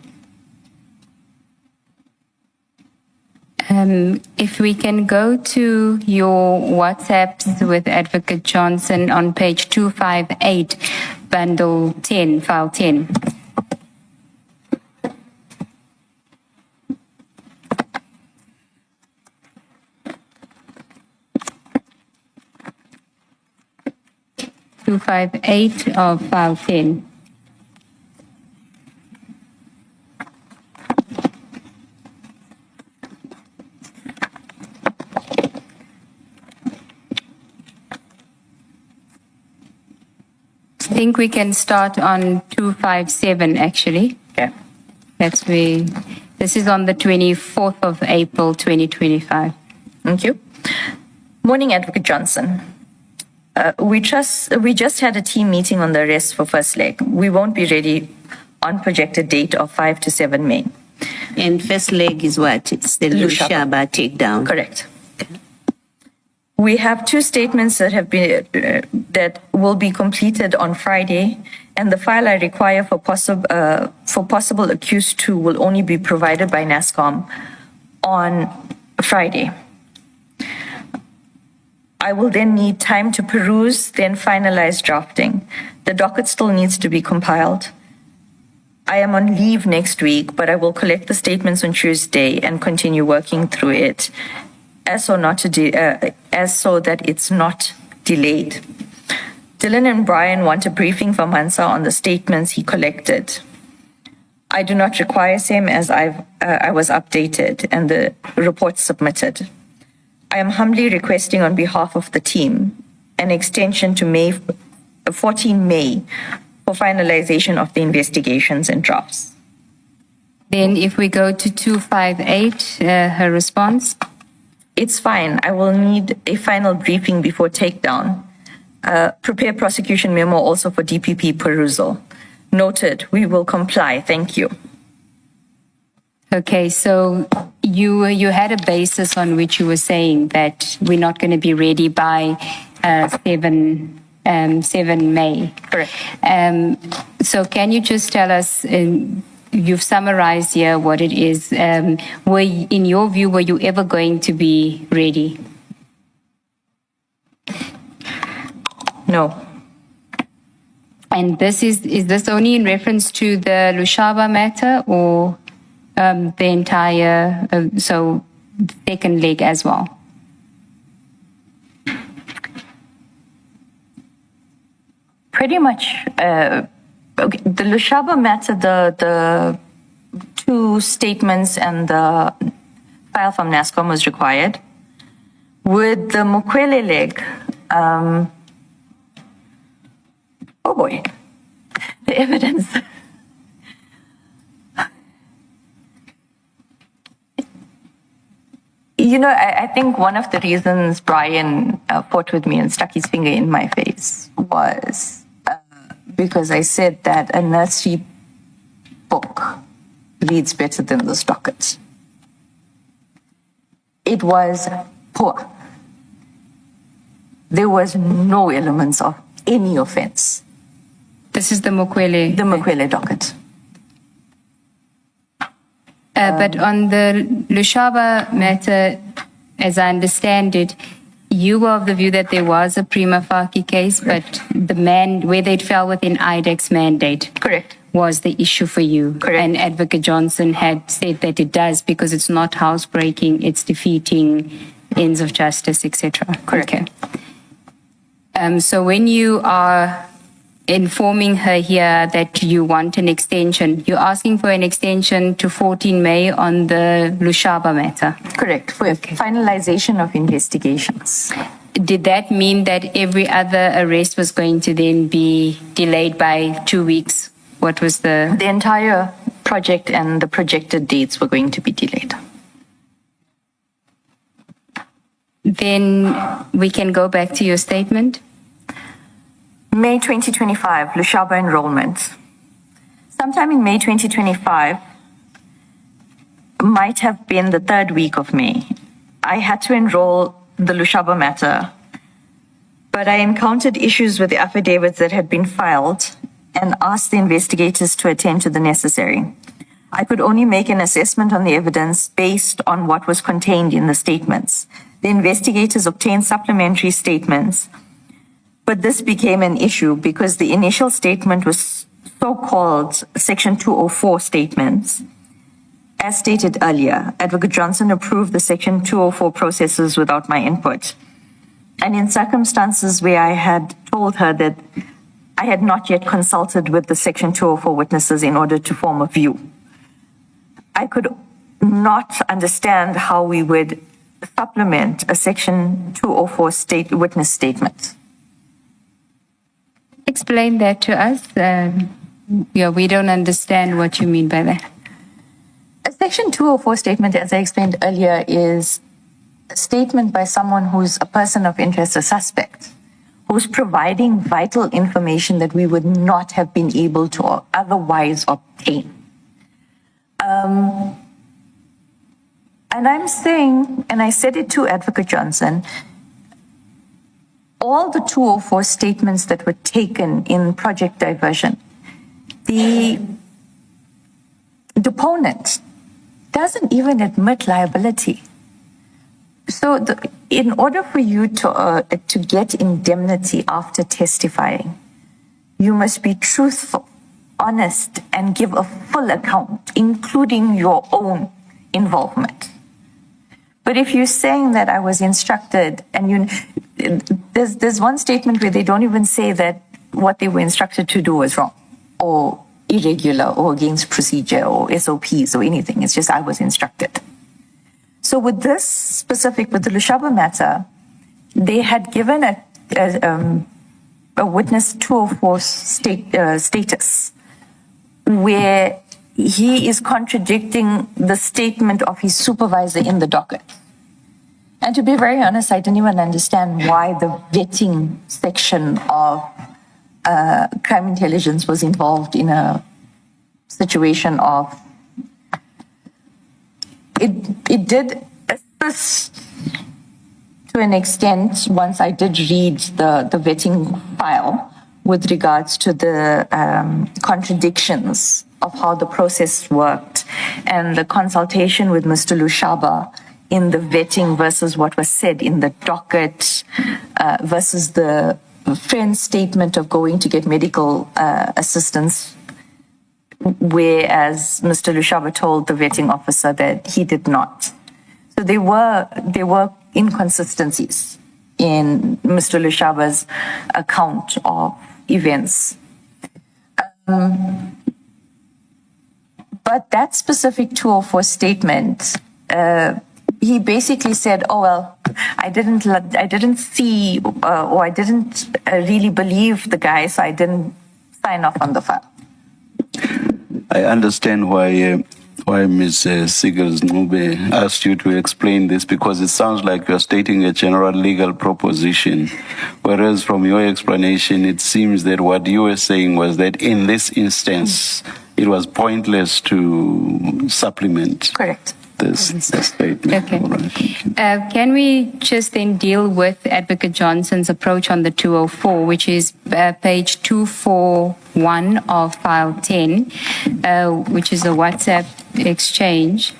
If we can go to your WhatsApps with Advocate Johnson on page 258, bundle 10, file 10. of file 10. I think we can start on 257 actually. Okay. This is on the 24th of April 2025. Thank you. Morning, Advocate Johnson. We just had a team meeting on the arrest for first leg. We won't be ready on projected date of 5 to 7 May. And first leg is what? It's the Lushaba takedown. Correct. We have two statements that have been that will be completed on Friday, and the file I require for possible accused to will only be provided by NASCOM on Friday. I will then need time to peruse, then finalize drafting. The docket still needs to be compiled. I am on leave next week, but I will collect the statements on Tuesday and continue working through it, so that it's not delayed. Dylan and Brian want a briefing from Mansa on the statements he collected. I do not require same as I was updated and the report submitted. I am humbly requesting on behalf of the team an extension to 14 May for finalization of the investigations and drafts. Then if we go to 258, her response. It's fine. I will need a final briefing before takedown. Prepare prosecution memo also for DPP perusal. Noted. We will comply. Thank you. Okay, so you had a basis on which you were saying that we're not going to be ready by 7 May. Correct. So can you just tell us, you've summarized here what it is. In your view, were you ever going to be ready? No. And is this only in reference to the Lushaba matter or the entire, so the second leg as well? Pretty much, okay, the Lushaba matter, the two statements and the file from NASCOM was required. With the Mukwele leg, oh boy, the evidence. You know, I think one of the reasons Brian fought with me and stuck his finger in my face was because I said that a nursery book reads better than this docket. It was poor. There was no elements of any offense. This is the Mukwele. The Mukwele docket. But on the Lushaba matter, as I understand it, you were of the view that there was a prima facie case, but whether it fell within IDEC's mandate Correct. was the issue for you. Correct. And Advocate Johnson had said that it does because it's not housebreaking, it's defeating ends of justice, etc. Correct. Okay. So when you are informing her here that you want an extension, you're asking for an extension to 14 May on the Lushaba matter. Correct. For finalization of investigations. Did that mean that every other arrest was going to then be delayed by 2 weeks? What was the entire project and the projected dates were going to be delayed. Then we can go back to your statement. May 2025, Lushaba enrollment. Sometime in May 2025, might have been the third week of May, I had to enroll the Lushaba matter, but I encountered issues with the affidavits that had been filed and asked the investigators to attend to the necessary. I could only make an assessment on the evidence based on what was contained in the statements. The investigators obtained supplementary statements, but this became an issue because the initial statement was so-called Section 204 statements. As stated earlier, Advocate Johnson approved the Section 204 processes without my input. And in circumstances where I had told her that I had not yet consulted with the Section 204 witnesses in order to form a view, I could not understand how we would supplement a Section 204 witness statement. Explain that to us. We don't understand what you mean by that. A Section 204 statement, as I explained earlier, is a statement by someone who's a person of interest, a suspect, who's providing vital information that we would not have been able to otherwise obtain. And I'm saying, and I said it to Advocate Johnson, all the 204 statements that were taken in Project Diversion, the deponent doesn't even admit liability. So in order for you to get indemnity after testifying, you must be truthful, honest, and give a full account, including your own involvement. But if you're saying that I was instructed, and there's one statement where they don't even say that what they were instructed to do was wrong, or irregular, or against procedure, or SOPs, or anything. It's just I was instructed. So with this specific, with the Lushaba matter, they had given a witness 204 status, where he is contradicting the statement of his supervisor in the docket. And to be very honest, I didn't even understand why the vetting section of crime intelligence was involved in a situation of, it did assist to an extent once I did read the vetting file with regards to the contradictions of how the process worked and the consultation with Mr. Lushaba in the vetting versus what was said in the docket versus the friend's statement of going to get medical assistance, whereas Mr. Lushaba told the vetting officer that he did not. So there were inconsistencies in Mr. Lushaba's account of events. But that specific 204 statement, he basically said, "Oh well, I didn't see or I didn't really believe the guy, so I didn't sign off on the file." I understand why Ms. Sigels Ngube asked you to explain this, because it sounds like you're stating a general legal proposition, whereas from your explanation, it seems that what you were saying was that in this instance, it was pointless to supplement. Correct. This statement. Okay. All right. Can we just then deal with Advocate Johnson's approach on the 204, which is page 241 of file 10, which is a WhatsApp exchange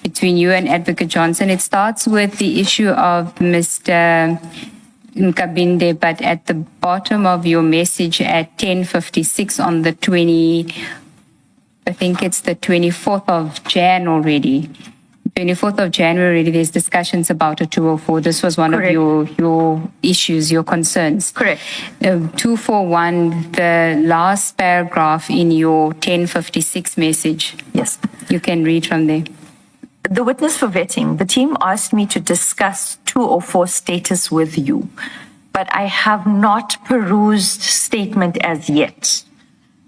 between you and Advocate Johnson. It starts with the issue of Mr. Nkabinde, but at the bottom of your message at 10:56 on the 24th of Jan already. 24th of January, there's discussions about a 204. This was one Correct. of your issues, your concerns. Correct. 241, the last paragraph in your 10:56 message. Yes. You can read from there. The witness for vetting, the team asked me to discuss 204 status with you, but I have not perused statement as yet.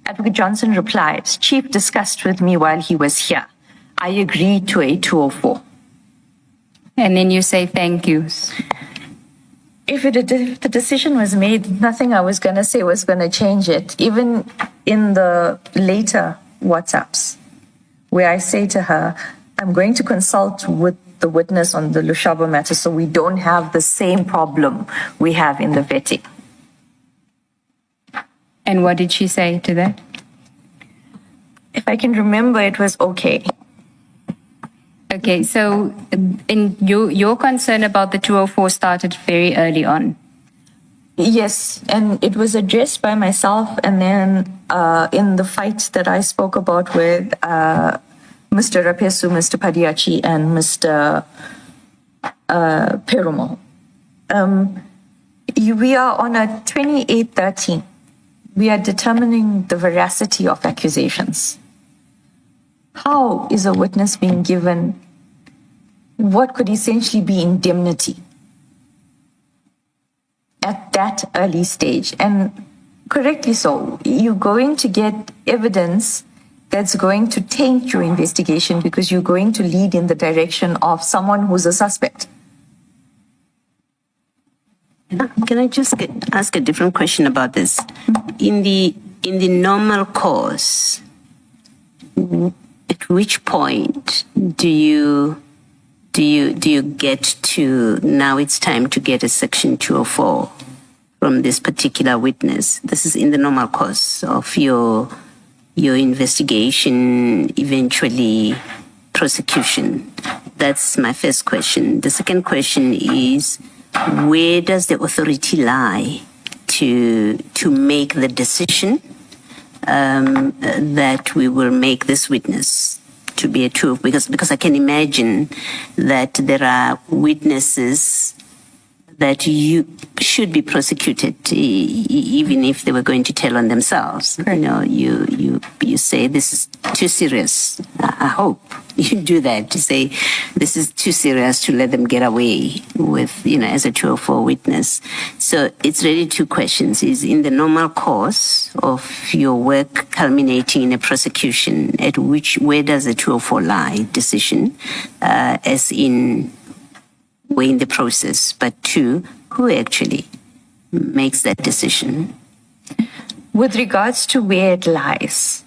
Advocate Johnson replied, "Chief discussed with me while he was here. I agreed to a 204. And then you say thank yous. If the decision was made, nothing I was going to say was going to change it. Even in the later WhatsApps, where I say to her, I'm going to consult with the witness on the Lushaba matter so we don't have the same problem we have in the vetting. And what did she say to that? If I can remember, it was okay. Okay, so in your concern about the 204 started very early on. Yes, and it was addressed by myself, and then in the fight that I spoke about with Mr. Rapesu, Mr. Padiachi, and Mr. Perumal. We are on a 2813. We are determining the veracity of accusations. How is a witness being given what could essentially be indemnity at that early stage? And correctly so, you're going to get evidence that's going to taint your investigation because you're going to lead in the direction of someone who's a suspect. Can I just ask a different question about this? In the normal course, at which point do you get to, now it's time to get a section 204 from this particular witness? This is in the normal course of your investigation, eventually prosecution. That's my first question. The second question is, where does the authority lie to make the decision that we will make this witness to be a true? Because I can imagine that there are witnesses that you should be prosecuted, even if they were going to tell on themselves. You know, you say this is too serious. I hope you do that, to say this is too serious to let them get away with, as a 204 witness. So it's really two questions. Is in the normal course of your work culminating in a prosecution, where does the 204 lie decision, as in we're in the process, but two, who actually makes that decision? With regards to where it lies,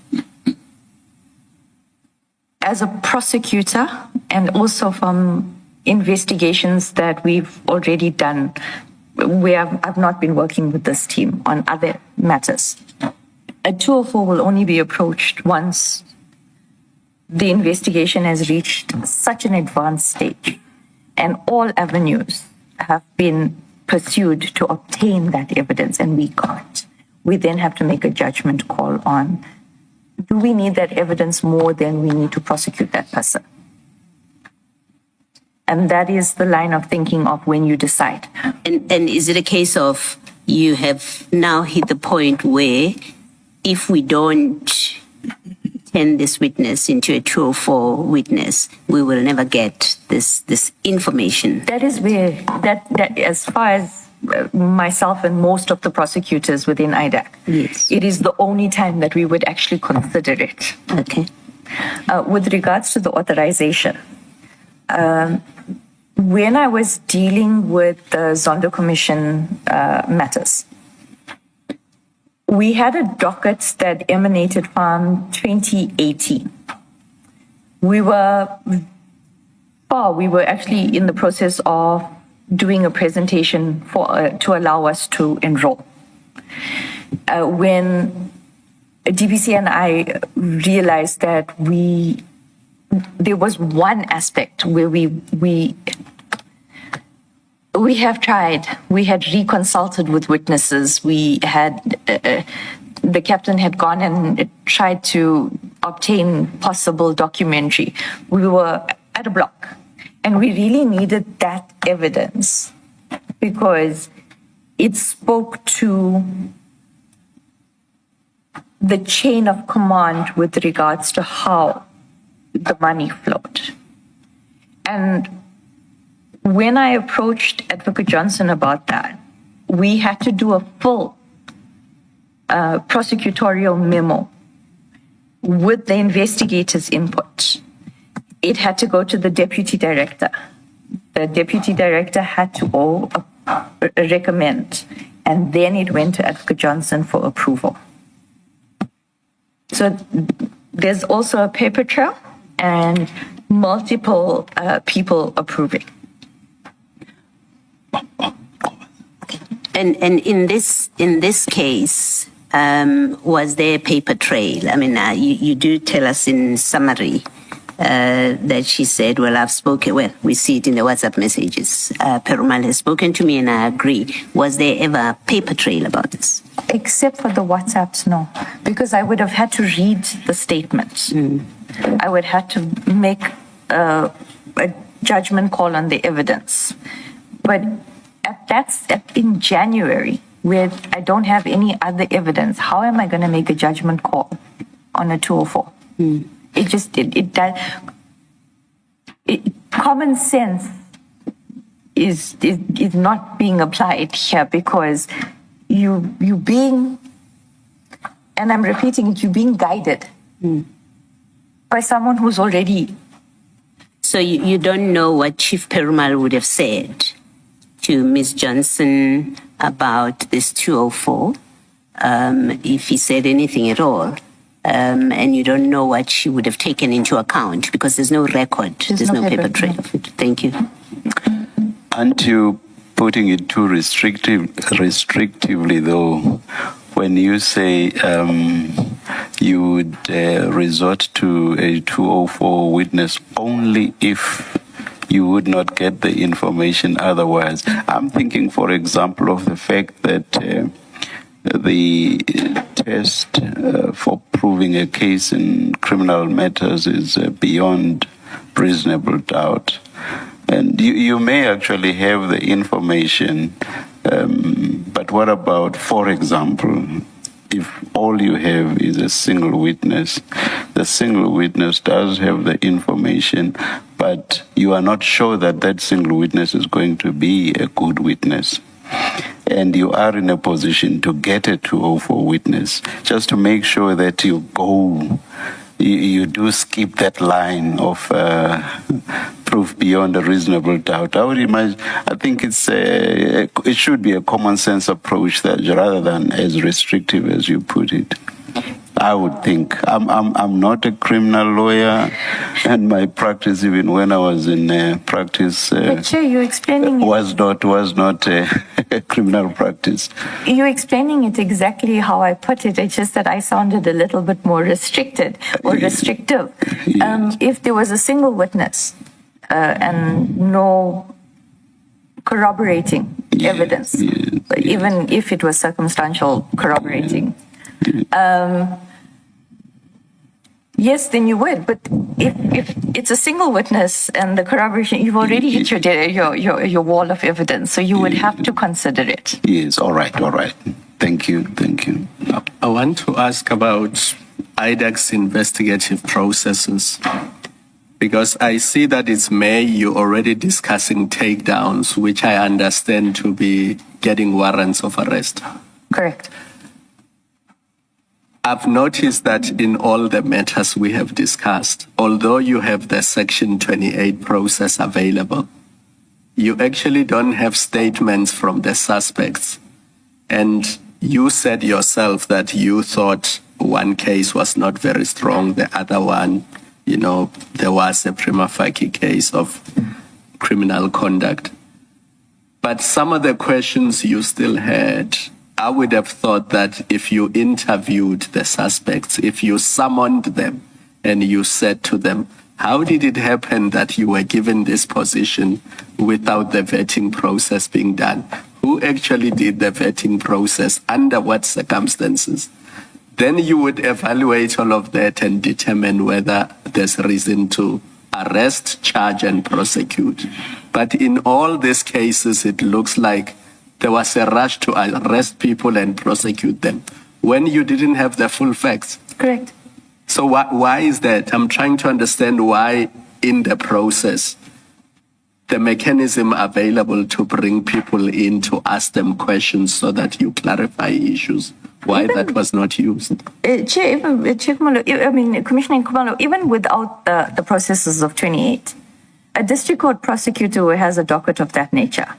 as a prosecutor and also from investigations that we've already done, where I've not been working with this team on other matters, a 204 will only be approached once the investigation has reached such an advanced stage and all avenues have been pursued to obtain that evidence and we can't. We then have to make a judgment call on, do we need that evidence more than we need to prosecute that person? And that is the line of thinking of when you decide. And is it a case of you have now hit the point where if we don't turn this witness into a 204 witness, we will never get this information? That is where, that as far as myself and most of the prosecutors within IDAC, Yes. it is the only time that we would actually consider it. Okay. With regards to the authorization, when I was dealing with the Zondo Commission matters, we had a docket that emanated from 2018. We were actually in the process of doing a presentation to allow us to enroll. When DPC and I realized that there was one aspect where we have tried. We had reconsulted with witnesses. We had the captain had gone and tried to obtain possible documentary. We were at a block, and we really needed that evidence because it spoke to the chain of command with regards to how the money flowed. And when I approached Adv Johnson about that, we had to do a full prosecutorial memo with the investigator's input. It had to go to the deputy director. The deputy director had to recommend, and then it went to Adv Johnson for approval. So there's also a paper trail and multiple people approving. And in this case, was there a paper trail? I mean, you do tell us in summary that she said, well, I've spoken, well, we see it in the WhatsApp messages. Perumal has spoken to me and I agree. Was there ever a paper trail about this? Except for the WhatsApps, no. Because I would have had to read the statement. I would have to make a judgment call on the evidence. But that's in January, where I don't have any other evidence. How am I going to make a judgment call on a 204? It just, common sense is not being applied here because you being, and I'm repeating it, you being guided by someone who's already. So you don't know what Chief Perumal would have said to Ms. Johnson about this 204, if he said anything at all. And you don't know what she would have taken into account because there's no record, there's no paper trail of it. Thank you. Aren't you putting it too restrictively, though, when you say you would resort to a 204 witness only if you would not get the information otherwise? I'm thinking, for example, of the fact that the test for proving a case in criminal matters is beyond reasonable doubt. And you may actually have the information, but what about, for example, if all you have is a single witness? The single witness does have the information, but you are not sure that that single witness is going to be a good witness. And you are in a position to get a 204 witness, just to make sure that you do skip that line of proof beyond a reasonable doubt. I think it should be a common sense approach that rather than as restrictive as you put it. I would think. I'm not a criminal lawyer, and my practice, even when I was in practice, But sure, you're explaining was not a criminal practice. You're explaining it exactly how I put it. It's just that I sounded a little bit more restricted or restrictive. Yes. If there was a single witness and no corroborating evidence, even if it was circumstantial corroborating. Yes, then you would. But if it's a single witness and the corroboration, you've already hit your wall of evidence, so you would have to consider it. Yes, all right. Thank you. I want to ask about IDAC's investigative processes, because I see that it's May, you're already discussing takedowns, which I understand to be getting warrants of arrest. Correct. I've noticed that in all the matters we have discussed, although you have the Section 28 process available, you actually don't have statements from the suspects. And you said yourself that you thought one case was not very strong, the other one, there was a prima facie case of criminal conduct. But some of the questions you still had, I would have thought that if you interviewed the suspects, if you summoned them and you said to them, how did it happen that you were given this position without the vetting process being done? Who actually did the vetting process? Under what circumstances? Then you would evaluate all of that and determine whether there's reason to arrest, charge, and prosecute. But in all these cases, it looks like there was a rush to arrest people and prosecute them when you didn't have the full facts. Correct. So why is that? I'm trying to understand why in the process, the mechanism available to bring people in to ask them questions so that you clarify issues, why that was not used. Commissioner Nkumalo, even without the processes of 28, a district court prosecutor who has a docket of that nature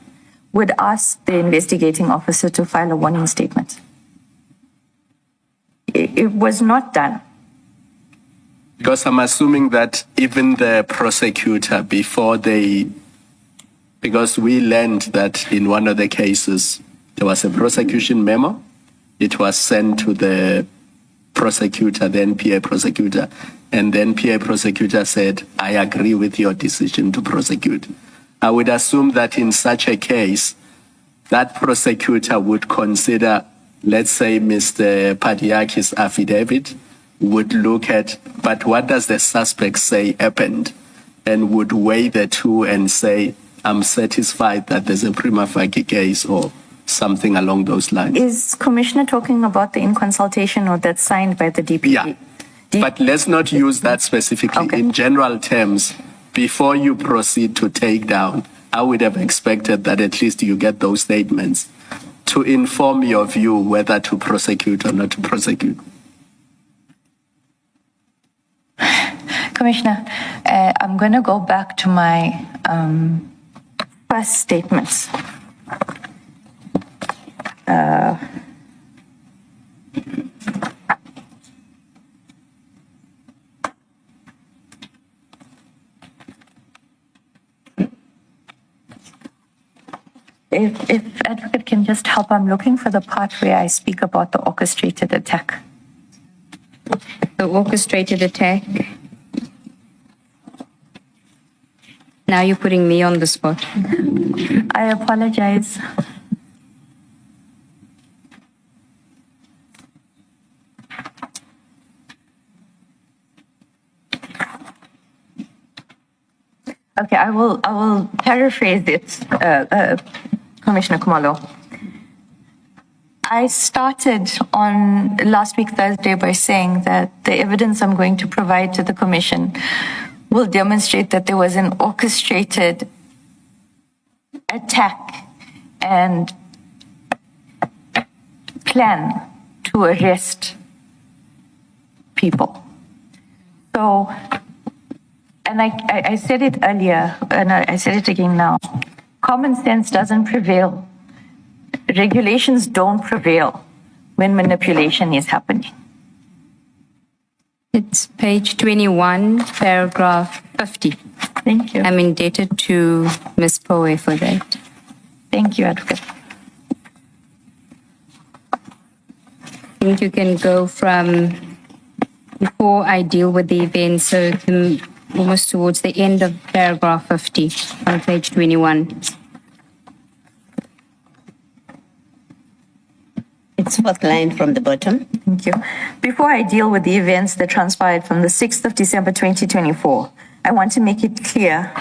would ask the investigating officer to file a warning statement. It was not done. Because I'm assuming that even the prosecutor, because we learned that in one of the cases, there was a prosecution memo. It was sent to the prosecutor, the NPA prosecutor, and the NPA prosecutor said, I agree with your decision to prosecute. I would assume that in such a case, that prosecutor would consider, let's say, Mr. Padiaki's affidavit, would look at, but what does the suspect say happened? And would weigh the two and say, I'm satisfied that there's a prima facie case or something along those lines. Is Commissioner talking about the in consultation or that's signed by the DPP? Yeah, but let's not use that specifically. Okay. In general terms, before you proceed to take down, I would have expected that at least you get those statements to inform your view whether to prosecute or not to prosecute. Commissioner, I'm going to go back to my first statements. If Advocate can just help, I'm looking for the part where I speak about the orchestrated attack. The orchestrated attack. Now you're putting me on the spot. I apologize. Okay, I will paraphrase it, Commissioner Kumalo. I started on last week Thursday by saying that the evidence I'm going to provide to the Commission will demonstrate that there was an orchestrated attack and plan to arrest people. So, and I said it earlier, and I said it again now, common sense doesn't prevail. Regulations don't prevail when manipulation is happening. It's page 21, paragraph 50. Thank you. I'm indebted to Ms. Poe for that. Thank you, Advocate. I think you can go from before I deal with the event, so almost towards the end of paragraph 50 on page 21. fourth line from the bottom. Thank you. Before I deal with the events that transpired from the 6th of December 2024, I want to make it clear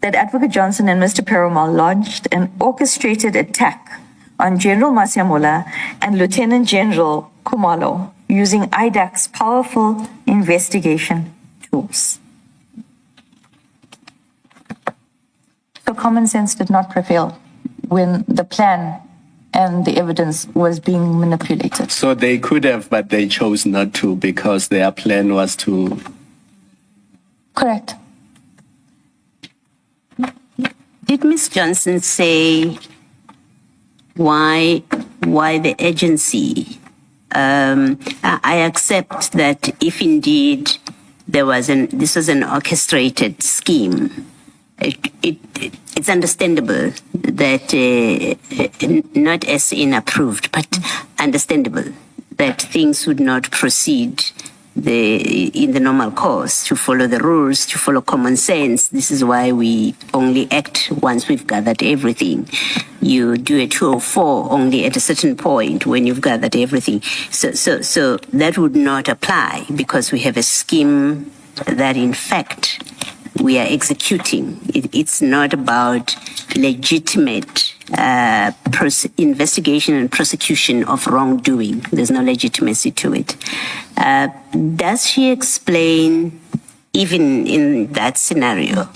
that Adv Johnson and Mr. Perumal lodged an orchestrated attack on General Masiamola and Lieutenant General Kumalo using IDAC's powerful investigation tools. So common sense did not prevail when the plan and the evidence was being manipulated. So they could have, but they chose not to because their plan was to. Correct. Did Ms. Johnson say why the agency? I accept that if indeed this was an orchestrated scheme, it's understandable that not as inapproved, but understandable that things would not proceed in the normal course, to follow the rules, to follow common sense. This is why we only act once we've gathered everything. You do a 204 only at a certain point when you've gathered everything. So that would not apply because we have a scheme that in fact we are executing. It's not about legitimate investigation and prosecution of wrongdoing. There's no legitimacy to it. Does she explain, even in that scenario,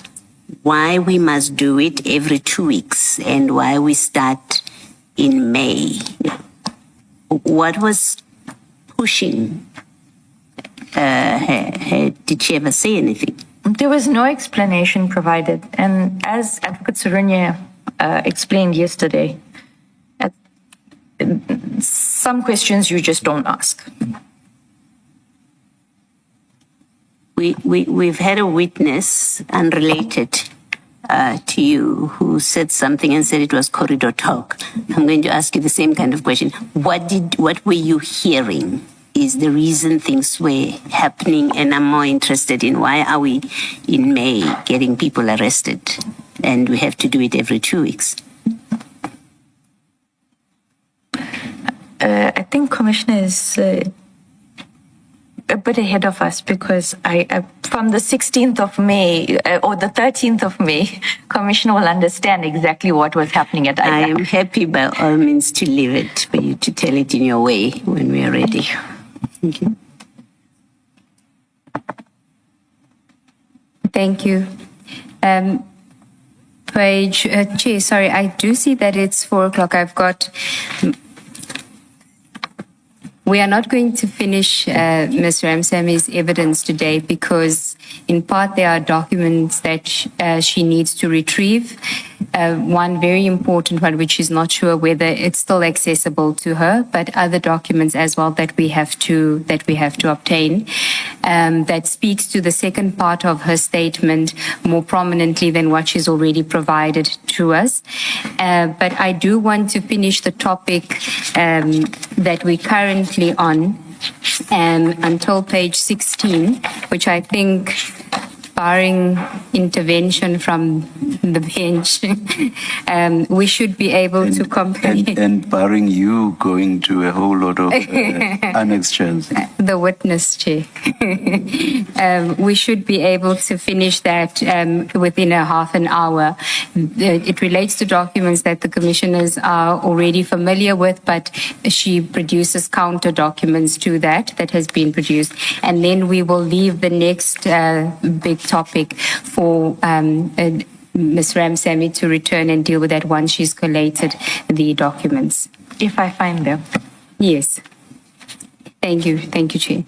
why we must do it every 2 weeks and why we start in May? What was pushing her? Did she ever say anything? There was no explanation provided. And as Advocate Surunya explained yesterday, some questions you just don't ask. We've had a witness unrelated to you who said something and said it was corridor talk. I'm going to ask you the same kind of question. What were you hearing is the reason things were happening? And I'm more interested in why are we in May getting people arrested and we have to do it every 2 weeks? I think Commissioner is a bit ahead of us because I from the 16th of May or the 13th of May, Commissioner will understand exactly what was happening at IDAC. I am happy by all means to leave it for you to tell it in your way when we are ready. Thank you. Thank you. Chair, sorry, I do see that it's 4 o'clock. We are not going to finish Ms. Ramsamy's evidence today because in part there are documents that she needs to retrieve. One very important one, which she's not sure whether it's still accessible to her, but other documents as well that we have to obtain. That speaks to the second part of her statement more prominently than what she's already provided to us. But I do want to finish the topic that we currently on until page 16, which I think, barring intervention from the bench, we should be able to complete. And barring you going to a whole lot of annexures. The witness, Chair. We should be able to finish that within a half an hour. It relates to documents that the commissioners are already familiar with, but she produces counter documents to that has been produced. And then we will leave the next big topic for Ms. Ramsamy to return and deal with that once she's collated the documents. If I find them. Yes. Thank you, Chair.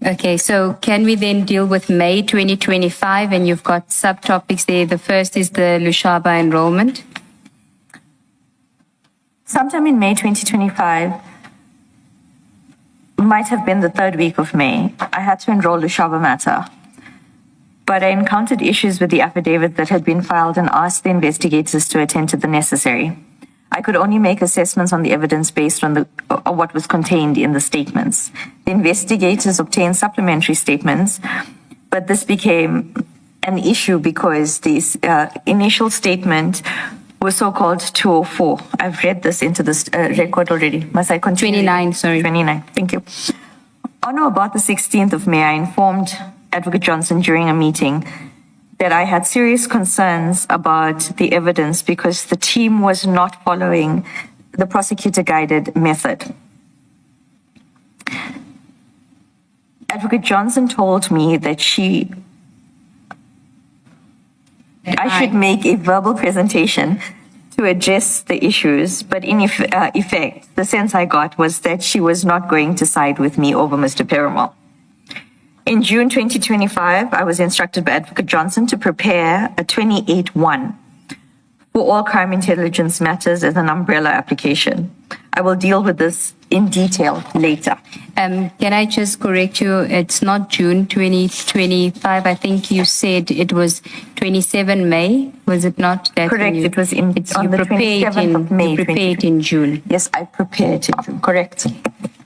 Okay, so can we then deal with May 2025? And you've got subtopics there. The first is the Lushaba enrollment. Sometime in May 2025, might have been the 3rd week of May, I had to enroll Lushaba matter. But I encountered issues with the affidavit that had been filed and asked the investigators to attend to the necessary. I could only make assessments on the evidence based on what was contained in the statements. The investigators obtained supplementary statements, but this became an issue because the initial statement was so-called 204. I've read this into this record already. Must I continue? 29, sorry. 29, thank you. On or about the 16th of May, I informed Advocate Johnson during a meeting that I had serious concerns about the evidence because the team was not following the prosecutor-guided method. Advocate Johnson told me that I should make a verbal presentation to address the issues, but in effect, the sense I got was that she was not going to side with me over Mr. Perumal. In June 2025, I was instructed by Advocate Johnson to prepare a 28-1 for all crime intelligence matters as an umbrella application. I will deal with this in detail later. Can I just correct you? It's not June 2025. I think you said it was 27 May. Was it not? That Correct. It was on the 27th of May. You prepared in June. Yes, I prepared in June. Correct.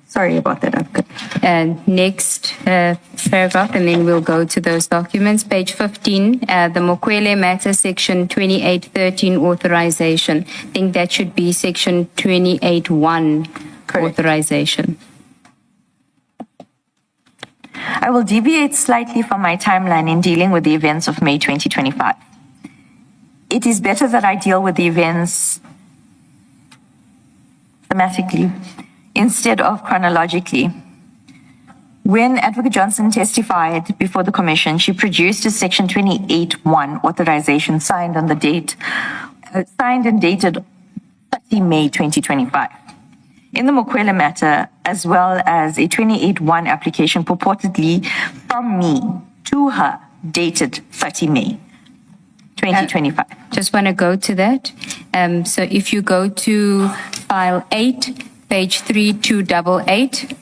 Sorry about that, Advocate. And next paragraph, and then we'll go to those documents. Page 15, the Mokwele matter, section 2813 authorization. I think that should be section 28.1 authorization. I will deviate slightly from my timeline in dealing with the events of May 2025. It is better that I deal with the events thematically instead of chronologically. When Advocate Johnson testified before the commission, she produced a section 28.1 authorization signed and dated 30 May 2025. In the Mokwele matter, as well as a 28.1 application purportedly from me to her, dated 30 May 2025. Just want to go to that. So if you go to file 8, page 3288.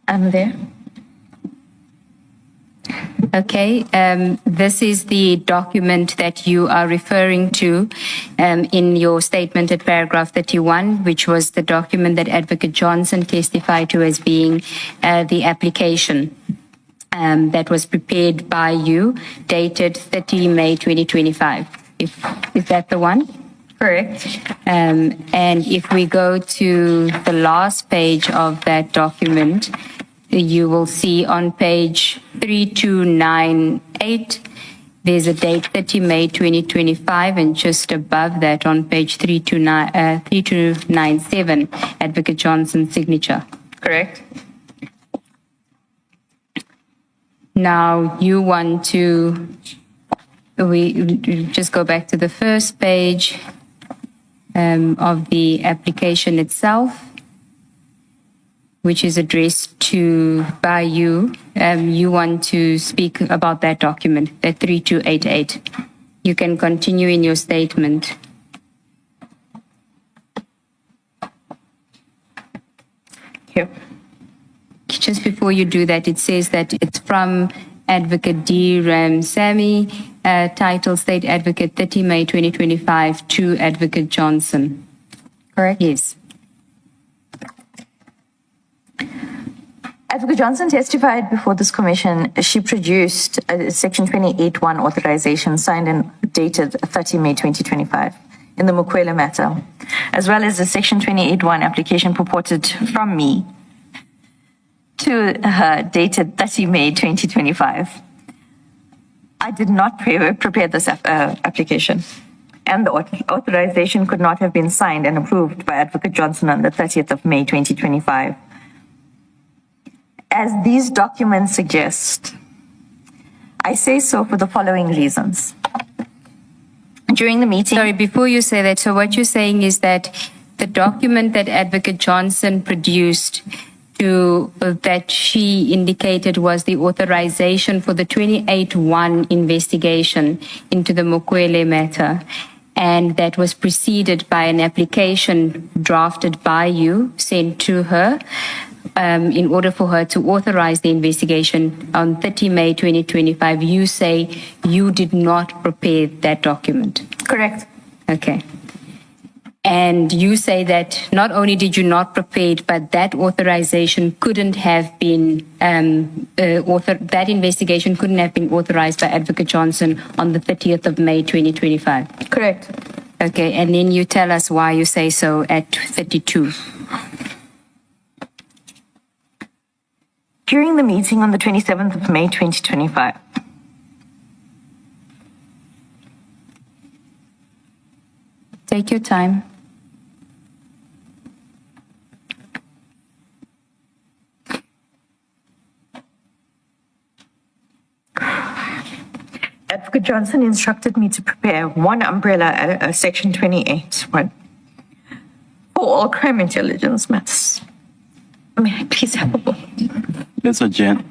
I'm there. Okay, this is the document that you are referring to in your statement at paragraph 31, which was the document that Advocate Johnson testified to as being the application that was prepared by you, dated 30 May 2025. Is that the one? Correct. And if we go to the last page of that document, you will see on page 3298, there's a date 30 May 2025, and just above that on page 3297, Advocate Johnson's signature. Correct. Now you want to, we just go back to the first page of the application itself, which is addressed to by you. You want to speak about that document, that 3288. You can continue in your statement. Here. Just before you do that, it says that it's from Advocate D. Ramsamy, title State Advocate 30 May 2025 to Advocate Johnson. Correct? Yes. Advocate Johnson testified before this commission. She produced a section 28.1 authorization signed and dated 30 May 2025 in the Mokwele matter, as well as a section 28.1 application purported from me to her dated 30 May 2025. I did not prepare this application, and the authorization could not have been signed and approved by Advocate Johnson on the 30th of May 2025. As these documents suggest, I say so for the following reasons. During the meeting... Sorry, before you say that, so what you're saying is that the document that Advocate Johnson produced that she indicated was the authorization for the 28.1 investigation into the Mokwele matter. and that was preceded by an application drafted by you, sent to her, in order for her to authorize the investigation on 30 May 2025, you say you did not prepare that document. Correct. Okay. And you say that not only did you not prepare it, but that authorization couldn't have been, that investigation couldn't have been authorized by Advocate Johnson on the 30th of May 2025. Correct. Okay, and then you tell us why you say so at 32. During the meeting on the 27th of May 2025, take your time. Advocate Johnson instructed me to prepare one umbrella, Section 28(1), for all crime intelligence matters. May I please have a vote? Let's adjourn.